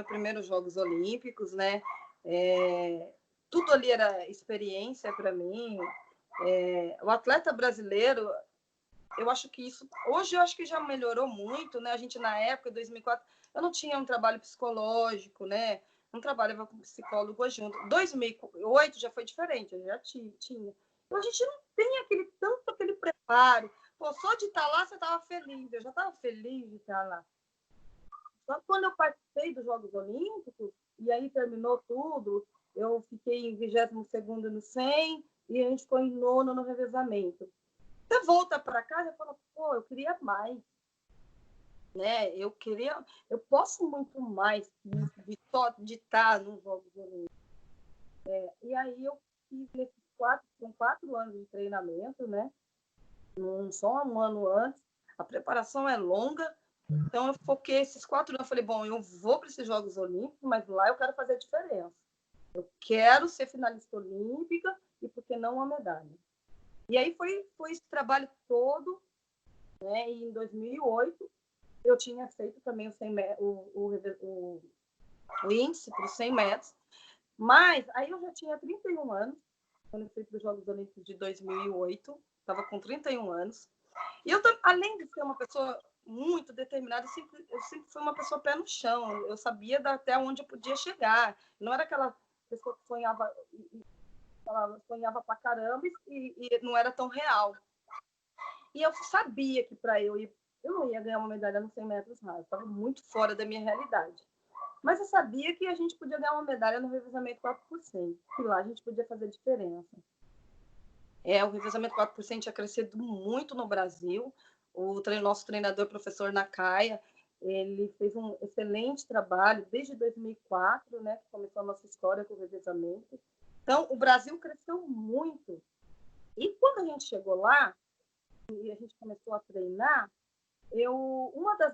primeiro Jogos Olímpicos, né? Tudo ali era experiência para mim. O atleta brasileiro, eu acho que isso... Hoje eu acho que já melhorou muito, né? A gente, na época, em 2004, eu não tinha um trabalho psicológico, né? Não trabalhava com psicólogo junto. 2008 já foi diferente, eu já tinha. Então, a gente não tem tanto aquele preparo. Pô, só de estar lá, você estava feliz. Eu já estava feliz de estar lá. Só que quando eu participei dos Jogos Olímpicos, e aí terminou tudo, eu fiquei em 22º no 100 e a gente ficou em 9º no revezamento. Você volta para casa e fala, pô, eu queria mais, né? Eu posso muito mais de estar nos Jogos Olímpicos. E aí eu fiz com 4 anos de treinamento, né? Só um ano antes. A preparação é longa, então eu foquei esses 4 anos. Eu falei, bom, eu vou para esses Jogos Olímpicos, mas lá eu quero fazer a diferença. Eu quero ser finalista olímpica e, por que não, uma medalha? E aí foi esse trabalho todo, né? E em 2008 eu tinha feito também o índice para os 100 metros, mas aí eu já tinha 31 anos, quando eu fui para os Jogos Olímpicos de 2008, estava com 31 anos. E eu, além de ser uma pessoa muito determinada, eu sempre fui uma pessoa pé no chão. Eu sabia até onde eu podia chegar. Não era aquela pessoa que sonhava pra caramba e não era tão real. E eu sabia que para eu não ia ganhar uma medalha nos 100 metros rasos. Estava muito fora da minha realidade. Mas eu sabia que a gente podia ganhar uma medalha no revezamento 4%. Que lá a gente podia fazer diferença. O revezamento 4% tinha crescido muito no Brasil. Nosso treinador, professor Nakaya, ele fez um excelente trabalho desde 2004, né, que começou a nossa história com o revezamento. Então, o Brasil cresceu muito. E quando a gente chegou lá, e a gente começou a treinar,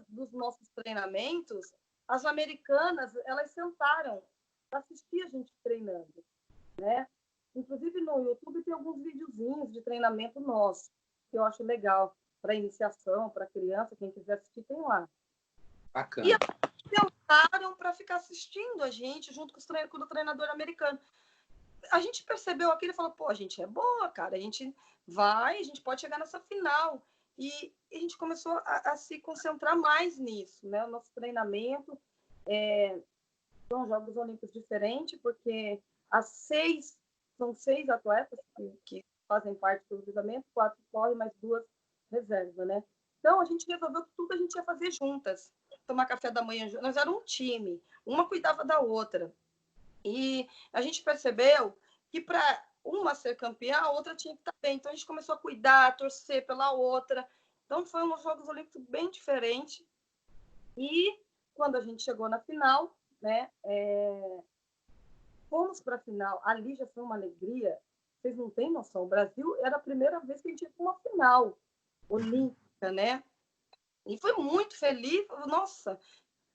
dos nossos treinamentos, as americanas, elas sentaram para assistir a gente treinando, né? Inclusive no YouTube tem alguns videozinhos de treinamento nosso, que eu acho legal, para iniciação, para criança, quem quiser assistir tem lá. Bacana. E elas sentaram para ficar assistindo a gente junto com o treinador americano. A gente percebeu aquilo e falou, pô, a gente é boa, cara, a gente pode chegar nessa final. E a gente começou a se concentrar mais nisso, né? O nosso treinamento são Jogos Olímpicos diferentes, porque são 6 atletas que fazem parte do revezamento, 4 correm, mais 2 reservas, né? Então, a gente resolveu que tudo a gente ia fazer juntas. Tomar café da manhã, nós éramos um time, uma cuidava da outra. E a gente percebeu que para uma ser campeã, a outra tinha que estar bem. Então, a gente começou a cuidar, a torcer pela outra. Então, foi uns Jogos Olímpicos bem diferentes. E quando a gente chegou na final, né, fomos para a final. Ali já foi uma alegria. Vocês não têm noção. O Brasil era a primeira vez que a gente ia para uma final olímpica, né? E foi muito feliz. Nossa,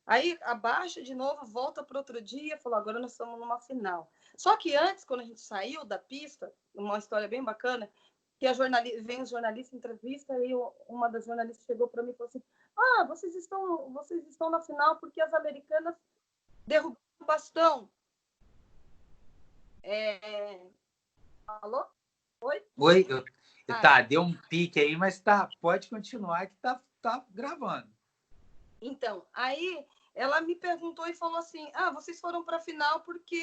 aí abaixa de novo, volta para outro dia, falou, agora nós estamos numa final. Só que antes, quando a gente saiu da pista, uma história bem bacana, que vem os jornalistas em entrevista, e uma das jornalistas chegou para mim e falou assim, vocês estão na final porque as americanas derrubaram o bastão. Alô? Oi? Oi, tá, deu um pique aí, mas pode continuar que tá gravando. Então, aí ela me perguntou e falou assim, vocês foram para a final porque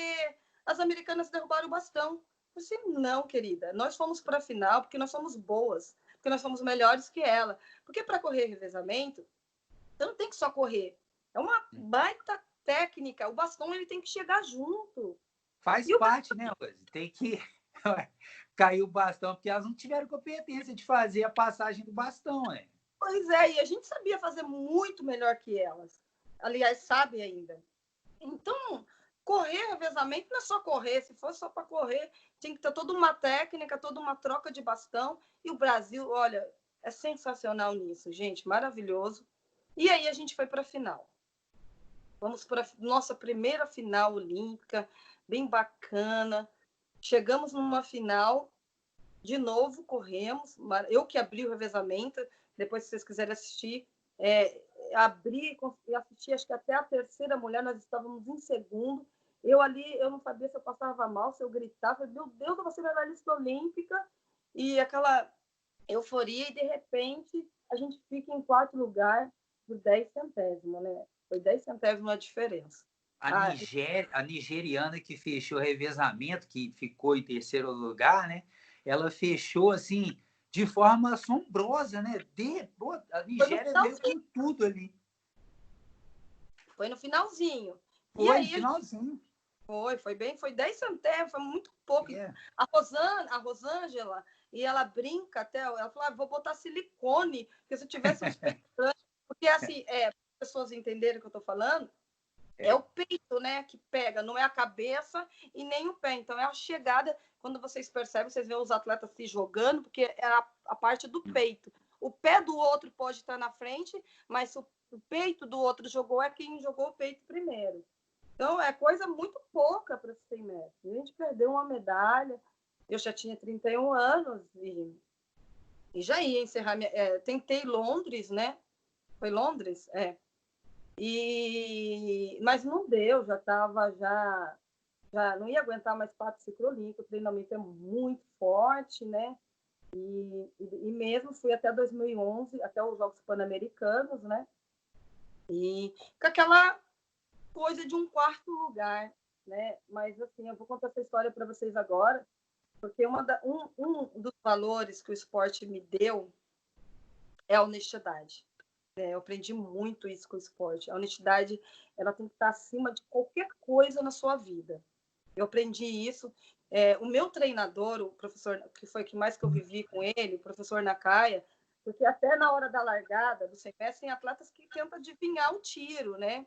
as americanas derrubaram o bastão. Eu disse, não, querida, nós fomos para a final porque nós somos boas, porque nós somos melhores que ela. Porque para correr revezamento, você não tem que só correr. É uma baita técnica, o bastão ele tem que chegar junto. Faz parte, né, Rose? Tem que cair o bastão, porque elas não tiveram competência de fazer a passagem do bastão, né? Pois é, e a gente sabia fazer muito melhor que elas. Aliás, sabe ainda. Então, correr revezamento não é só correr. Se fosse só para correr, tinha que ter toda uma técnica, toda uma troca de bastão. E o Brasil, olha, é sensacional nisso, gente, maravilhoso. E aí a gente foi para a final. Vamos para a nossa primeira final olímpica, bem bacana. Chegamos numa final, de novo corremos. Eu que abri o revezamento, depois se vocês quiserem assistir, abri e assisti, acho que até a terceira mulher, nós estávamos em segundo. Eu ali, eu não sabia se eu passava mal, se eu gritava. Falei, meu Deus, eu vou ser medalhista olímpica. E aquela euforia, e de repente a gente fica em quarto lugar por 10 centésimos, né? Foi 10 centésimos a diferença. A nigeriana que fechou o revezamento, que ficou em terceiro lugar, né? Ela fechou assim de forma assombrosa, né? A Nigéria veio com tudo ali. Foi no finalzinho. Foi e aí, no finalzinho. Foi 10 centésimos, foi muito pouco. A Rosângela, e ela brinca até, ela fala, vou botar silicone, porque se eu tivesse uns peitos grandes, porque assim, para as pessoas entenderem o que eu estou falando, é o peito, né, que pega, não é a cabeça e nem o pé. Então, é a chegada, quando vocês percebem, vocês veem os atletas se jogando, porque é a parte do peito. O pé do outro pode estar na frente, mas o peito do outro jogou, é quem jogou o peito primeiro. Então, é coisa muito pouca para 100 metros. A gente perdeu uma medalha, eu já tinha 31 anos e já ia encerrar tentei Londres, né? Foi Londres? Mas não deu, já não ia aguentar mais 4 ciclo olímpico, o treinamento é muito forte, né? E mesmo fui até 2011, até os Jogos Pan-Americanos, né? E com aquela coisa de um quarto lugar, né? Mas assim, eu vou contar essa história para vocês agora, porque um dos valores que o esporte me deu é a honestidade. Eu aprendi muito isso com o esporte. A honestidade, ela tem que estar acima de qualquer coisa na sua vida. Eu aprendi isso. O meu treinador, o professor, que foi que mais que eu vivi com ele, o professor Nakaya, porque até na hora da largada do 100 metros tem atletas que tentam adivinhar o tiro, né?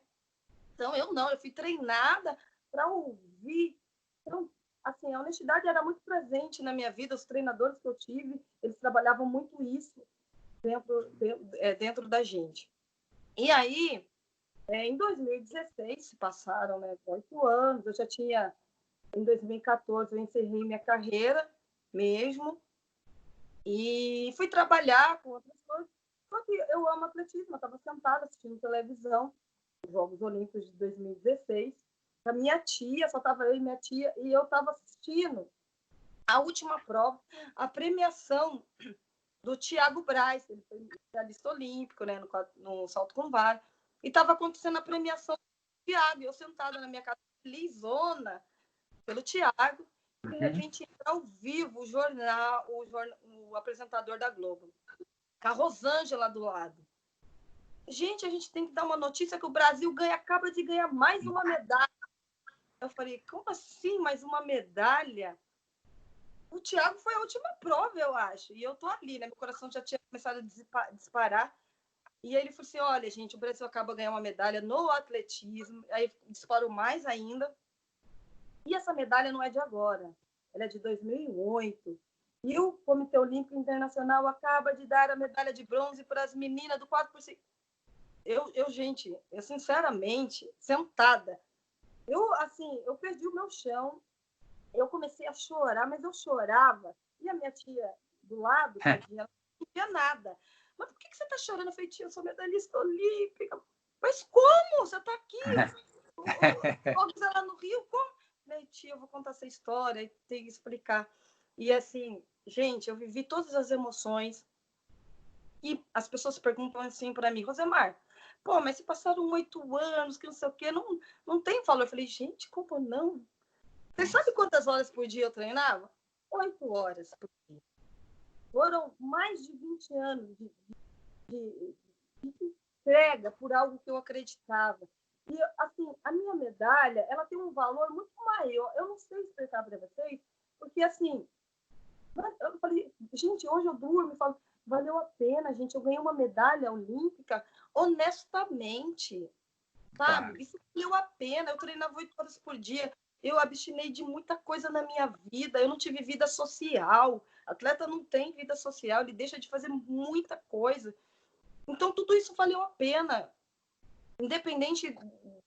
Então, eu fui treinada para ouvir. Então, assim, a honestidade era muito presente na minha vida. Os treinadores que eu tive, eles trabalhavam muito isso dentro da gente. E aí, em 2016, se passaram 8 anos, eu já tinha, em 2014, eu encerrei minha carreira mesmo, e fui trabalhar com outras coisas, só que eu amo atletismo, eu estava sentada assistindo televisão, os Jogos Olímpicos de 2016, a minha tia, só estava eu e minha tia, e eu estava assistindo a última prova, a premiação do Thiago Braz, ele foi medalhista olímpico, né, no salto com vara, e estava acontecendo a premiação do Thiago, e eu sentada na minha casa, lisona, pelo Thiago, e de repente entra ao vivo o apresentador da Globo, com a Rosângela do lado. Gente, a gente tem que dar uma notícia que o Brasil acaba de ganhar mais uma medalha. Eu falei, como assim mais uma medalha? O Thiago foi a última prova, eu acho. E eu tô ali, né? Meu coração já tinha começado a disparar. E aí ele falou assim, olha, gente, o Brasil acaba de ganhar uma medalha no atletismo. Aí disparou mais ainda. E essa medalha não é de agora. Ela é de 2008. E o Comitê Olímpico Internacional acaba de dar a medalha de bronze para as meninas do 4%. Gente, eu sinceramente, sentada, eu perdi o meu chão. Eu comecei a chorar, mas eu chorava. E a minha tia do lado, tadinha, ela não via nada. Mas por que você está chorando? Eu falei, tia, eu sou medalhista olímpica. Mas como? Você está aqui? Jogos lá no Rio? Como? Eu falei, tia, eu vou contar essa história e tem que explicar. E assim, gente, eu vivi todas as emoções. E as pessoas perguntam assim para mim, Rosemar, pô, mas se passaram 8 anos, que não sei o quê, não tem valor. Eu falei, gente, como não? Você sabe quantas horas por dia eu treinava? 8 horas por dia. Foram mais de 20 anos de entrega por algo que eu acreditava. E, assim, a minha medalha, ela tem um valor muito maior. Eu não sei explicar para vocês, porque, assim, eu falei, gente, hoje eu durmo e falo, valeu a pena, gente, eu ganhei uma medalha olímpica honestamente. sabe? Claro. Isso valeu a pena. Eu treinava 8 horas por dia. Eu abstinei de muita coisa na minha vida. Eu não tive vida social. Atleta não tem vida social, ele deixa de fazer muita coisa. Então, tudo isso valeu a pena. Independente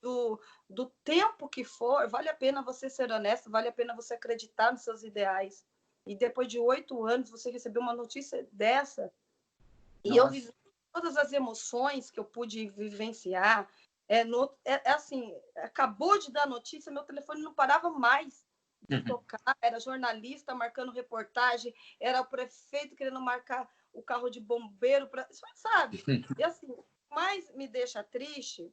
do tempo que for, vale a pena você ser honesto, vale a pena você acreditar nos seus ideais. E depois de 8 anos, você receber uma notícia dessa, e eu Nossa. vivi todas as emoções que eu pude vivenciar. Assim, acabou de dar notícia, meu telefone não parava mais de tocar. Era jornalista marcando reportagem, era o prefeito querendo marcar o carro de bombeiro, sabe? E assim, o que mais me deixa triste,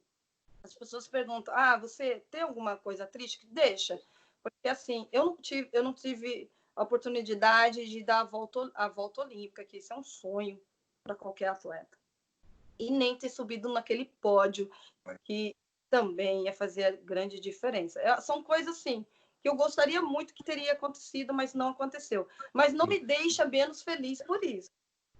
as pessoas perguntam: você tem alguma coisa triste? Deixa. Porque assim, eu não tive a oportunidade de dar a volta olímpica, que isso é um sonho para qualquer atleta. E nem ter subido naquele pódio, que também ia fazer a grande diferença. São coisas assim que eu gostaria muito que teria acontecido, mas não aconteceu. Mas não me deixa menos feliz por isso,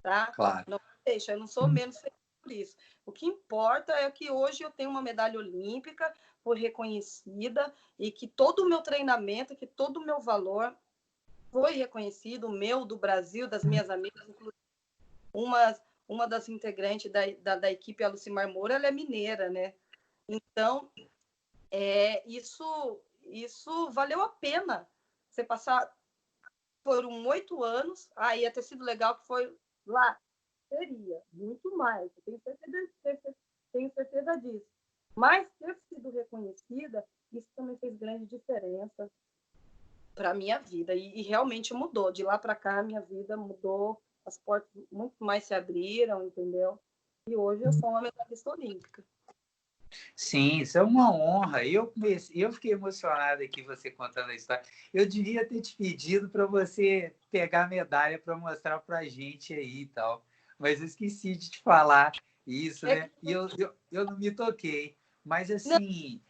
tá? Claro. Não me deixa, eu não sou menos feliz por isso. O que importa é que hoje eu tenho uma medalha olímpica, foi reconhecida, e que todo o meu treinamento, que todo o meu valor foi reconhecido, o meu, do Brasil, das minhas amigas, inclusive uma das integrantes da equipe, a Lucimar Moura, ela é mineira, né? Então, isso valeu a pena. Você passar, foram 8 anos, ia ter sido legal que foi lá. Seria, muito mais, tenho certeza disso. Mas ter sido reconhecida, isso também fez grande diferença para a minha vida. E realmente mudou. De lá para cá, a minha vida mudou. As portas muito mais se abriram, entendeu? E hoje eu sou uma medalhista olímpica. Sim, isso é uma honra. Eu fiquei emocionado aqui você contando a história. Eu devia ter te pedido para você pegar a medalha para mostrar para a gente aí e tal. Mas eu esqueci de te falar isso, né? E eu não me toquei. Mas Não, assim.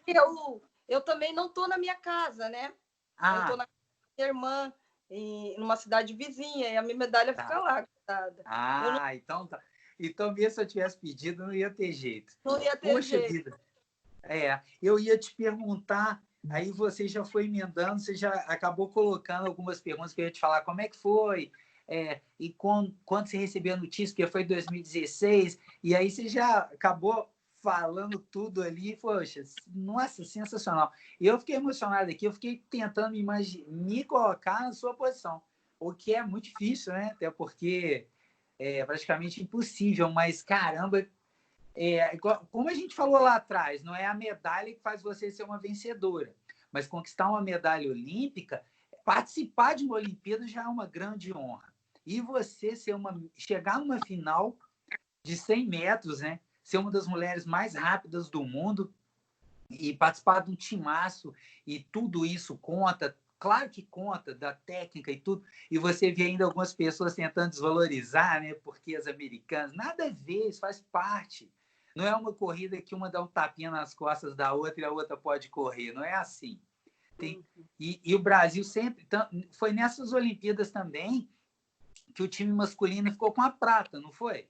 eu também não estou na minha casa, né? Eu estou Ah, na casa da minha irmã, numa cidade vizinha, e a minha medalha tá. fica lá, guardada. Eu Então tá. Então, mesmo se eu tivesse pedido, não ia ter jeito. não ia ter Poxa jeito. vida. Eu ia te perguntar, aí você já foi emendando, você já acabou colocando algumas perguntas que eu ia te falar, como é que foi? E quando você recebeu a notícia, porque foi em 2016, e aí você já acabou falando tudo ali, poxa, nossa, sensacional. E eu fiquei emocionado aqui, eu fiquei tentando me colocar na sua posição, o que é muito difícil, né? Até porque é praticamente impossível, mas caramba, como a gente falou lá atrás, não é a medalha que faz você ser uma vencedora, mas conquistar uma medalha olímpica, participar de uma Olimpíada já é uma grande honra. E você chegar numa final de 100 metros, né? Ser uma das mulheres mais rápidas do mundo e participar de um timaço e tudo isso conta, claro que conta da técnica e tudo, e você vê ainda algumas pessoas tentando desvalorizar, né? Porque as americanas, nada a ver, isso faz parte. Não é uma corrida que uma dá um tapinha nas costas da outra e a outra pode correr, não é assim. E o Brasil sempre, foi nessas Olimpíadas também que o time masculino ficou com a prata, não foi?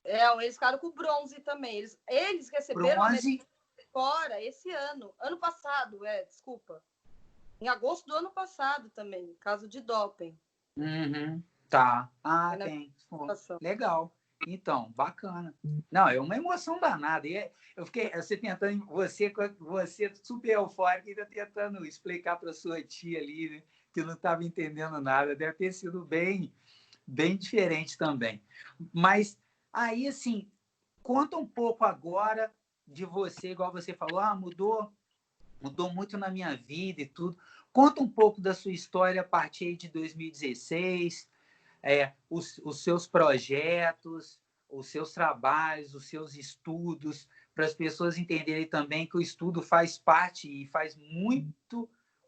Eles ficaram com bronze também. Eles receberam a Bronze. medalha fora esse ano. Ano passado, desculpa. Em agosto do ano passado também, caso de doping. Uhum, tá. Tem. Pô, legal. Então, bacana. Não, é uma emoção danada. Eu fiquei, você tentando, você super eufórico, ainda tentando explicar para sua tia ali, né, que não estava entendendo nada. Deve ter sido bem, bem diferente também. Mas aí, assim, conta um pouco agora de você, igual você falou, mudou muito na minha vida e tudo. Conta um pouco da sua história a partir de 2016, os seus projetos, os seus trabalhos, os seus estudos, para as pessoas entenderem também que o estudo faz parte e faz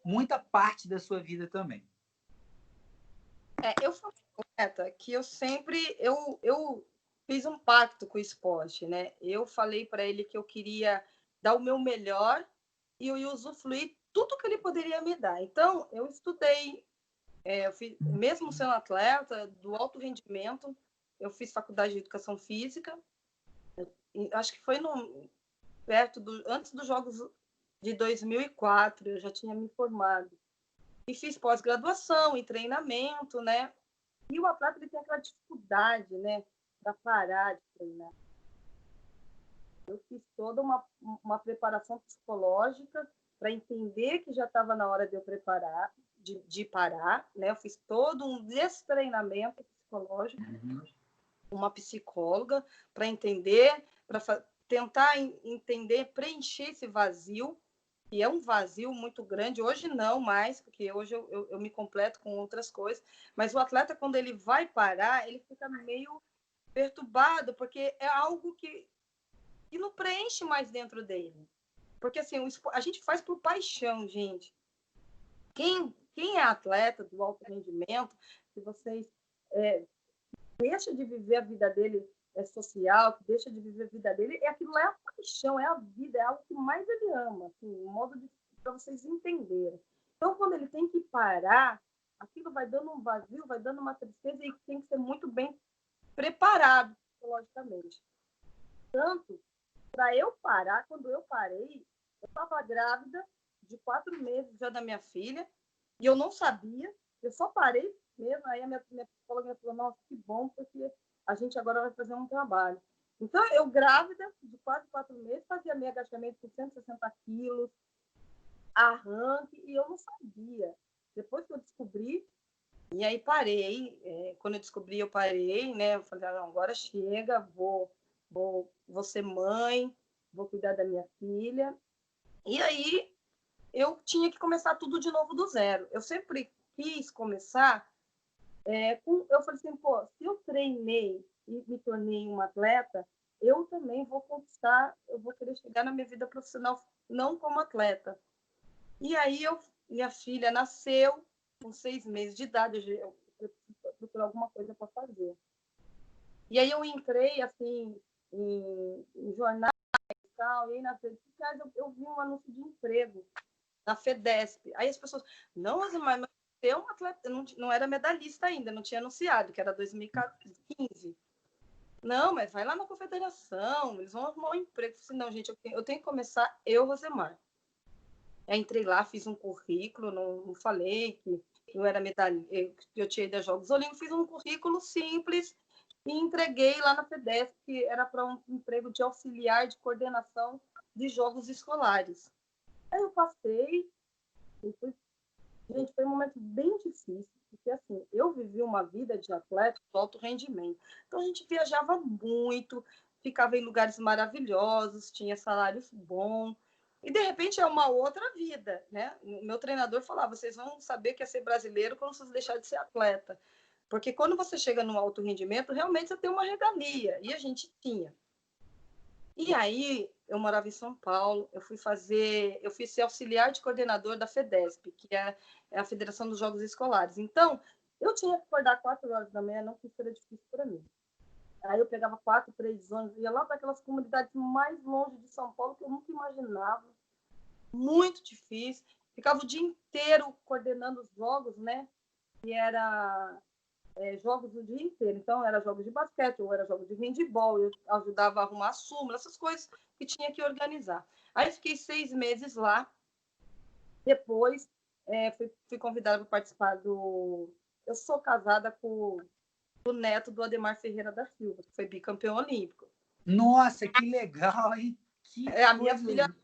muita parte da sua vida também. Eu falei, Neta, que eu sempre eu fiz um pacto com o esporte, né? Eu falei para ele que eu queria dar o meu melhor e eu ia usufruir tudo que ele poderia me dar. Então, eu estudei, eu fiz, mesmo sendo atleta do alto rendimento, eu fiz faculdade de educação física. Acho que foi antes dos Jogos de 2004, eu já tinha me formado. E fiz pós-graduação e treinamento, né? E o atleta ele tem aquela dificuldade, né, para parar de treinar. Eu fiz toda uma preparação psicológica para entender que já estava na hora de eu preparar, de parar, né? Eu fiz todo um destreinamento psicológico, uma psicóloga, para entender, para tentar entender, preencher esse vazio, que é um vazio muito grande. Hoje não mais, porque hoje eu me completo com outras coisas, mas o atleta, quando ele vai parar, ele fica meio perturbado, porque é algo que não preenche mais dentro dele. Porque assim, a gente faz por paixão, gente. Quem é atleta do alto rendimento, se vocês deixa de viver a vida dele social, que deixa de viver a vida dele, aquilo é a paixão, é a vida, é algo que mais ele ama, assim, um modo para vocês entenderem. Então, quando ele tem que parar, aquilo vai dando um vazio, vai dando uma tristeza e tem que ser muito bem preparado psicologicamente. Tanto, para eu parar, quando eu parei, eu estava grávida de 4 meses já da minha filha, e eu não sabia, eu só parei mesmo, aí a minha psicóloga falou, nossa, que bom, porque a gente agora vai fazer um trabalho. Então, eu grávida, de quase 4 meses, fazia meio agachamento com 160 quilos, arranque, e eu não sabia. Depois que eu descobri, e aí parei, quando eu descobri, eu parei, né? Eu falei, não, agora chega, vou ser mãe, vou cuidar da minha filha. E aí eu tinha que começar tudo de novo do zero. Eu sempre quis começar eu falei assim, pô, se eu treinei e me tornei uma atleta, eu também vou conquistar, eu vou querer chegar na minha vida profissional não como atleta. E aí minha filha nasceu com 6 meses de idade, eu procurei alguma coisa para fazer. E aí eu entrei assim em jornais e tal, e aí nas redes sociais eu vi um anúncio de emprego na FEDESP. Aí as pessoas, não, mas eu um atleta, não era medalhista ainda, não tinha anunciado, que era 2015. Não, mas vai lá na confederação, eles vão arrumar um emprego. Eu falei, não, gente, eu tenho que começar Rosemar. Aí entrei lá, fiz um currículo, não falei que eu era medalhista, que eu tinha ido a Jogos Olímpicos, fiz um currículo simples e entreguei lá na FEDESP, que era para um emprego de auxiliar de coordenação de jogos escolares. Aí eu passei, gente, foi um momento bem difícil, porque assim, eu vivi uma vida de atleta de alto rendimento. Então a gente viajava muito, ficava em lugares maravilhosos, tinha salários bons, e de repente é uma outra vida, né? O meu treinador falava, vocês vão saber que é ser brasileiro quando vocês deixarem de ser atleta. Porque quando você chega no alto rendimento, realmente você tem uma regalia, e a gente tinha. E aí, eu morava em São Paulo, eu fui ser auxiliar de coordenador da FEDESP, que é a Federação dos Jogos Escolares. Então, eu tinha que acordar 4 horas da manhã, não que isso era difícil para mim. Aí eu pegava 4, 3 ônibus, ia lá para aquelas comunidades mais longe de São Paulo que eu nunca imaginava. Muito difícil. Ficava o dia inteiro coordenando os jogos, né? E era jogos o dia inteiro. Então, era jogos de basquete, ou era jogos de handebol, eu ajudava a arrumar a súmula, essas coisas que tinha que organizar. Aí, fiquei 6 meses lá. Depois, fui convidada para participar do... Eu sou casada com o neto do Ademar Ferreira da Silva, que foi bicampeão olímpico. Nossa, que legal, hein? Que a coisa... minha filha...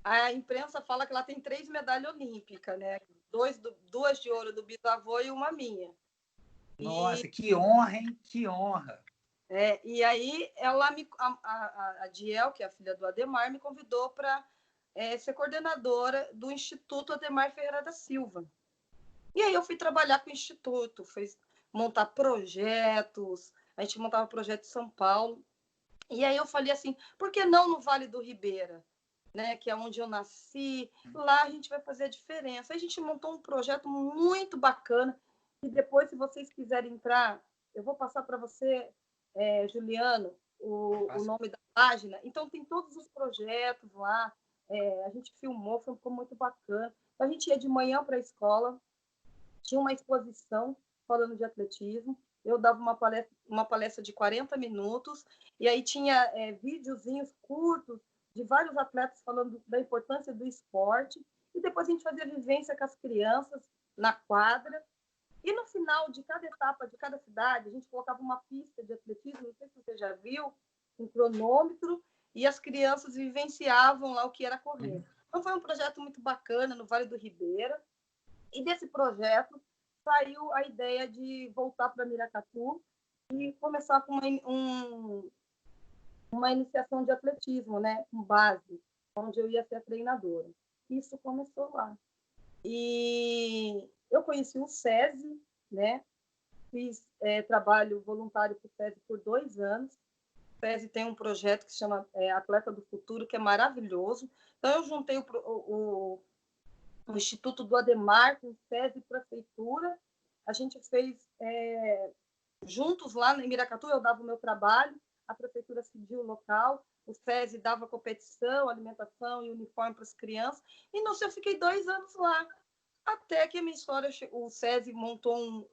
A imprensa fala que ela tem 3 medalhas olímpicas, né? 2 de ouro do bisavô e uma minha. Nossa, que honra, hein? Que honra. E aí a Diel, que é a filha do Ademar, me convidou para ser coordenadora do Instituto Ademar Ferreira da Silva. E aí eu fui trabalhar com o Instituto, fui montar projetos, a gente montava projeto em São Paulo. E aí eu falei assim, por que não no Vale do Ribeira? Né, que é onde eu nasci, lá a gente vai fazer a diferença. Aí a gente montou um projeto muito bacana, e depois, se vocês quiserem entrar, eu vou passar para você, Juliano, o nome da página. Então, tem todos os projetos lá, a gente filmou, ficou muito bacana. A gente ia de manhã para a escola, tinha uma exposição falando de atletismo, eu dava uma palestra de 40 minutos, e aí tinha videozinhos curtos de vários atletas falando da importância do esporte, e depois a gente fazia vivência com as crianças na quadra, e no final de cada etapa, de cada cidade, a gente colocava uma pista de atletismo, não sei se você já viu, um cronômetro, e as crianças vivenciavam lá o que era correr. Então foi um projeto muito bacana no Vale do Ribeira, e desse projeto saiu a ideia de voltar para Miracatu e começar com uma iniciação de atletismo, né, com base, onde eu ia ser treinadora. Isso começou lá. E eu conheci o SESI, né? Fiz trabalho voluntário para o SESI por 2 anos. O SESI tem um projeto que se chama Atleta do Futuro, que é maravilhoso. Então, eu juntei o Instituto do Ademar com o SESI e Prefeitura. A gente fez juntos lá em Miracatu, eu dava o meu trabalho, a Prefeitura cediu o local, o SESI dava competição, alimentação e uniforme para as crianças. E não sei, eu fiquei 2 anos lá. Até que a minha história, o SESI montou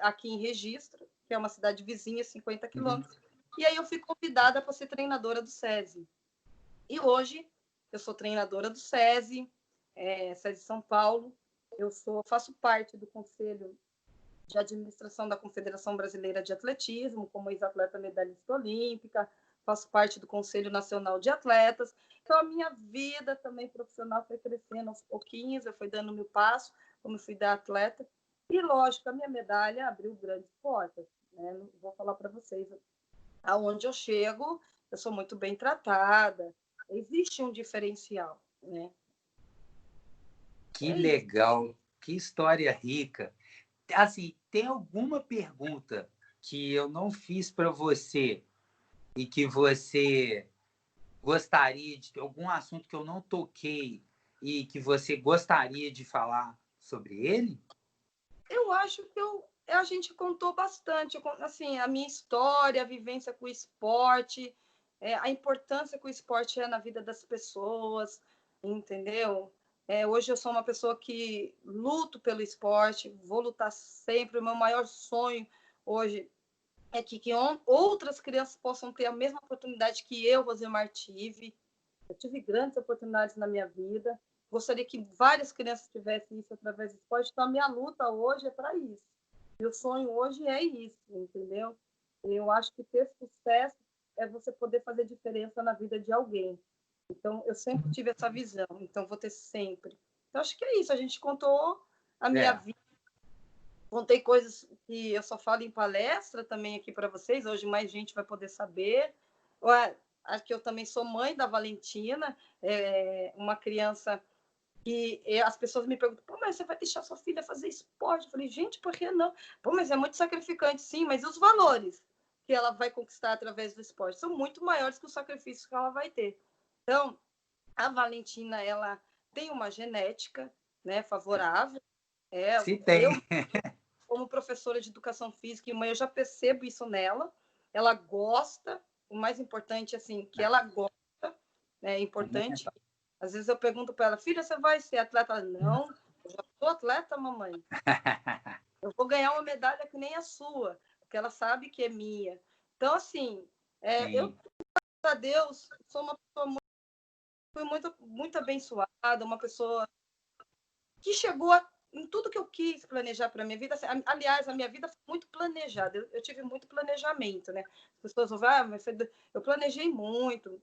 aqui em Registro, que é uma cidade vizinha, 50 quilômetros. E aí eu fui convidada para ser treinadora do SESI. E hoje eu sou treinadora do SESI, SESI São Paulo. Eu faço parte do Conselho de Administração da Confederação Brasileira de Atletismo, como ex-atleta medalhista olímpica, faço parte do Conselho Nacional de Atletas. Então, a minha vida também profissional foi crescendo aos pouquinhos, eu fui dando meu passo, como fui da atleta. E, lógico, a minha medalha abriu grandes portas. Né? Vou falar para vocês, aonde eu chego, eu sou muito bem tratada, existe um diferencial. Né? Que legal, que história rica. Assim, tem alguma pergunta que eu não fiz para você e que você gostaria de algum assunto que eu não toquei e que você gostaria de falar sobre ele? Eu acho que a gente contou bastante, assim, a minha história, a vivência com o esporte, a importância que o esporte é na vida das pessoas, entendeu? Hoje eu sou uma pessoa que luto pelo esporte, vou lutar sempre. O meu maior sonho hoje é que outras crianças possam ter a mesma oportunidade que eu, Rosemar, tive. Eu tive grandes oportunidades na minha vida. Gostaria que várias crianças tivessem isso através do esporte. Então, a minha luta hoje é para isso. Meu sonho hoje é isso, entendeu? Eu acho que ter sucesso é você poder fazer diferença na vida de alguém. Então, eu sempre tive essa visão. Então, vou ter sempre. Então, acho que é isso. A gente contou a minha vida. Contei coisas que eu só falo em palestra também aqui para vocês. Hoje mais gente vai poder saber. Acho que eu também sou mãe da Valentina, uma criança que as pessoas me perguntam, pô, mas você vai deixar sua filha fazer esporte? Eu falei, gente, por que não? Pô, mas é muito sacrificante, sim, mas os valores que ela vai conquistar através do esporte são muito maiores que os sacrifícios que ela vai ter. Então, a Valentina, ela tem uma genética, né, favorável. Se tem. Eu, como professora de educação física e mãe, eu já percebo isso nela. Ela gosta, o mais importante, assim, que ela gosta, é importante. Às vezes eu pergunto para ela, filha, você vai ser atleta? Ela, não, eu já sou atleta, mamãe. Eu vou ganhar uma medalha que nem a sua, porque ela sabe que é minha. Então, assim, eu, graças a Deus, sou uma pessoa fui muito abençoada, uma pessoa que chegou em tudo que eu quis planejar para a minha vida. Aliás, a minha vida foi muito planejada. Eu tive muito planejamento, né? As pessoas vão falar, mas eu planejei muito,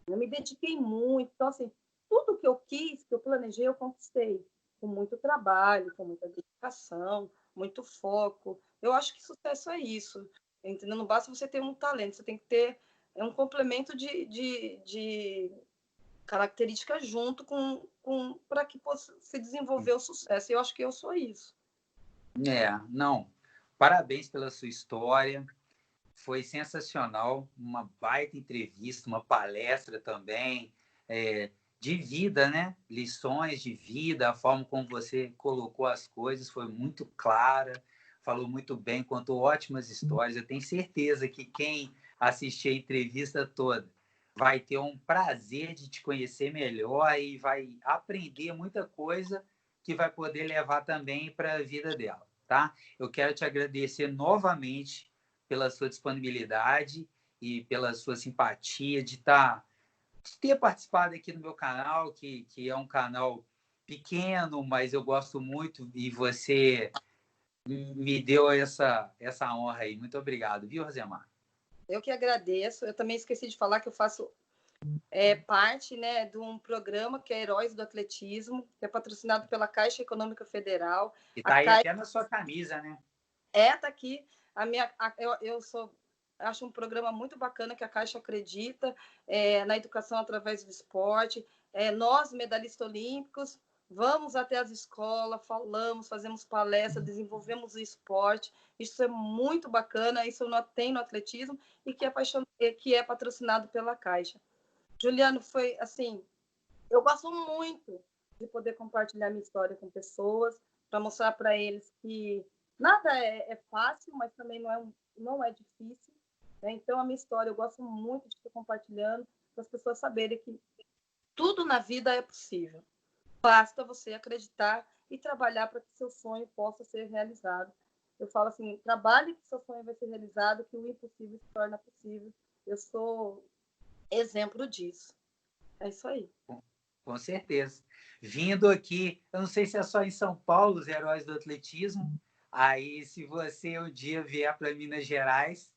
eu me dediquei muito. Então, assim, tudo que eu quis, que eu planejei, eu conquistei. Com muito trabalho, com muita dedicação, muito foco. Eu acho que sucesso é isso. Entendeu? Não basta você ter um talento, você tem que ter um complemento de características junto para que possa se desenvolver o sucesso. E eu acho que eu sou isso. Não. Parabéns pela sua história. Foi sensacional, uma baita entrevista, uma palestra também, de vida, né? Lições de vida, a forma como você colocou as coisas foi muito clara, falou muito bem, contou ótimas histórias. Eu tenho certeza que quem assistir a entrevista toda vai ter um prazer de te conhecer melhor e vai aprender muita coisa que vai poder levar também para a vida dela. tá? Eu quero te agradecer novamente pela sua disponibilidade e pela sua simpatia de ter participado aqui no meu canal, que é um canal pequeno, mas eu gosto muito, e você me deu essa honra aí. Muito obrigado, viu, Rosemar? Eu que agradeço. Eu também esqueci de falar que eu faço parte, né, de um programa que é Heróis do Atletismo, que é patrocinado pela Caixa Econômica Federal. E A tá aí Caixa até na sua camisa, né? tá aqui. Acho um programa muito bacana que a Caixa acredita na educação através do esporte. Nós, medalhistas olímpicos, vamos até as escolas, falamos, fazemos palestra, desenvolvemos o esporte. Isso é muito bacana, isso não tem no atletismo e que é patrocinado pela Caixa. Juliano, foi assim, eu gosto muito de poder compartilhar minha história com pessoas, para mostrar para eles que nada é fácil, mas também não é difícil. Né? Então, a minha história, eu gosto muito de estar compartilhando, para as pessoas saberem que tudo na vida é possível. Basta você acreditar e trabalhar para que seu sonho possa ser realizado. Eu falo assim, trabalhe que seu sonho vai ser realizado, que o impossível se torna possível. Eu sou exemplo disso. É isso aí. Com certeza. Vindo aqui, eu não sei se é só em São Paulo, os heróis do atletismo. Aí, se você um dia vier para Minas Gerais,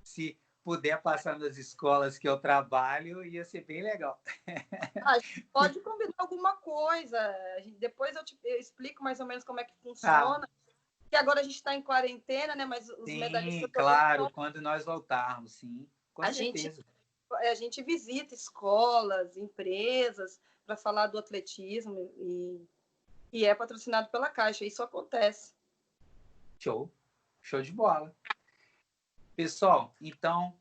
se puder passar nas escolas que eu trabalho, ia ser bem legal. A gente pode combinar alguma coisa. Depois eu explico mais ou menos como é que Tá. funciona. Que agora a gente está em quarentena, né? Mas os medalhistas Sim, claro, olímpicos, quando nós voltarmos, sim, com a gente, certeza. a gente visita escolas, empresas, para falar do atletismo e é patrocinado pela Caixa. Isso acontece. Show, show de bola. Pessoal, então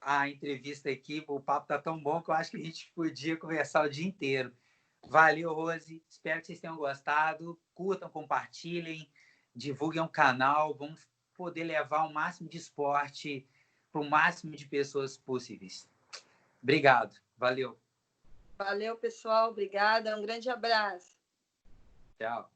a entrevista aqui, o papo tá tão bom que eu acho que a gente podia conversar o dia inteiro. Valeu, Rose. Espero que vocês tenham gostado. Curtam, compartilhem, divulguem o canal. Vamos poder levar o máximo de esporte para o máximo de pessoas possíveis. Obrigado. Valeu. Valeu, pessoal. Obrigada. Um grande abraço. Tchau.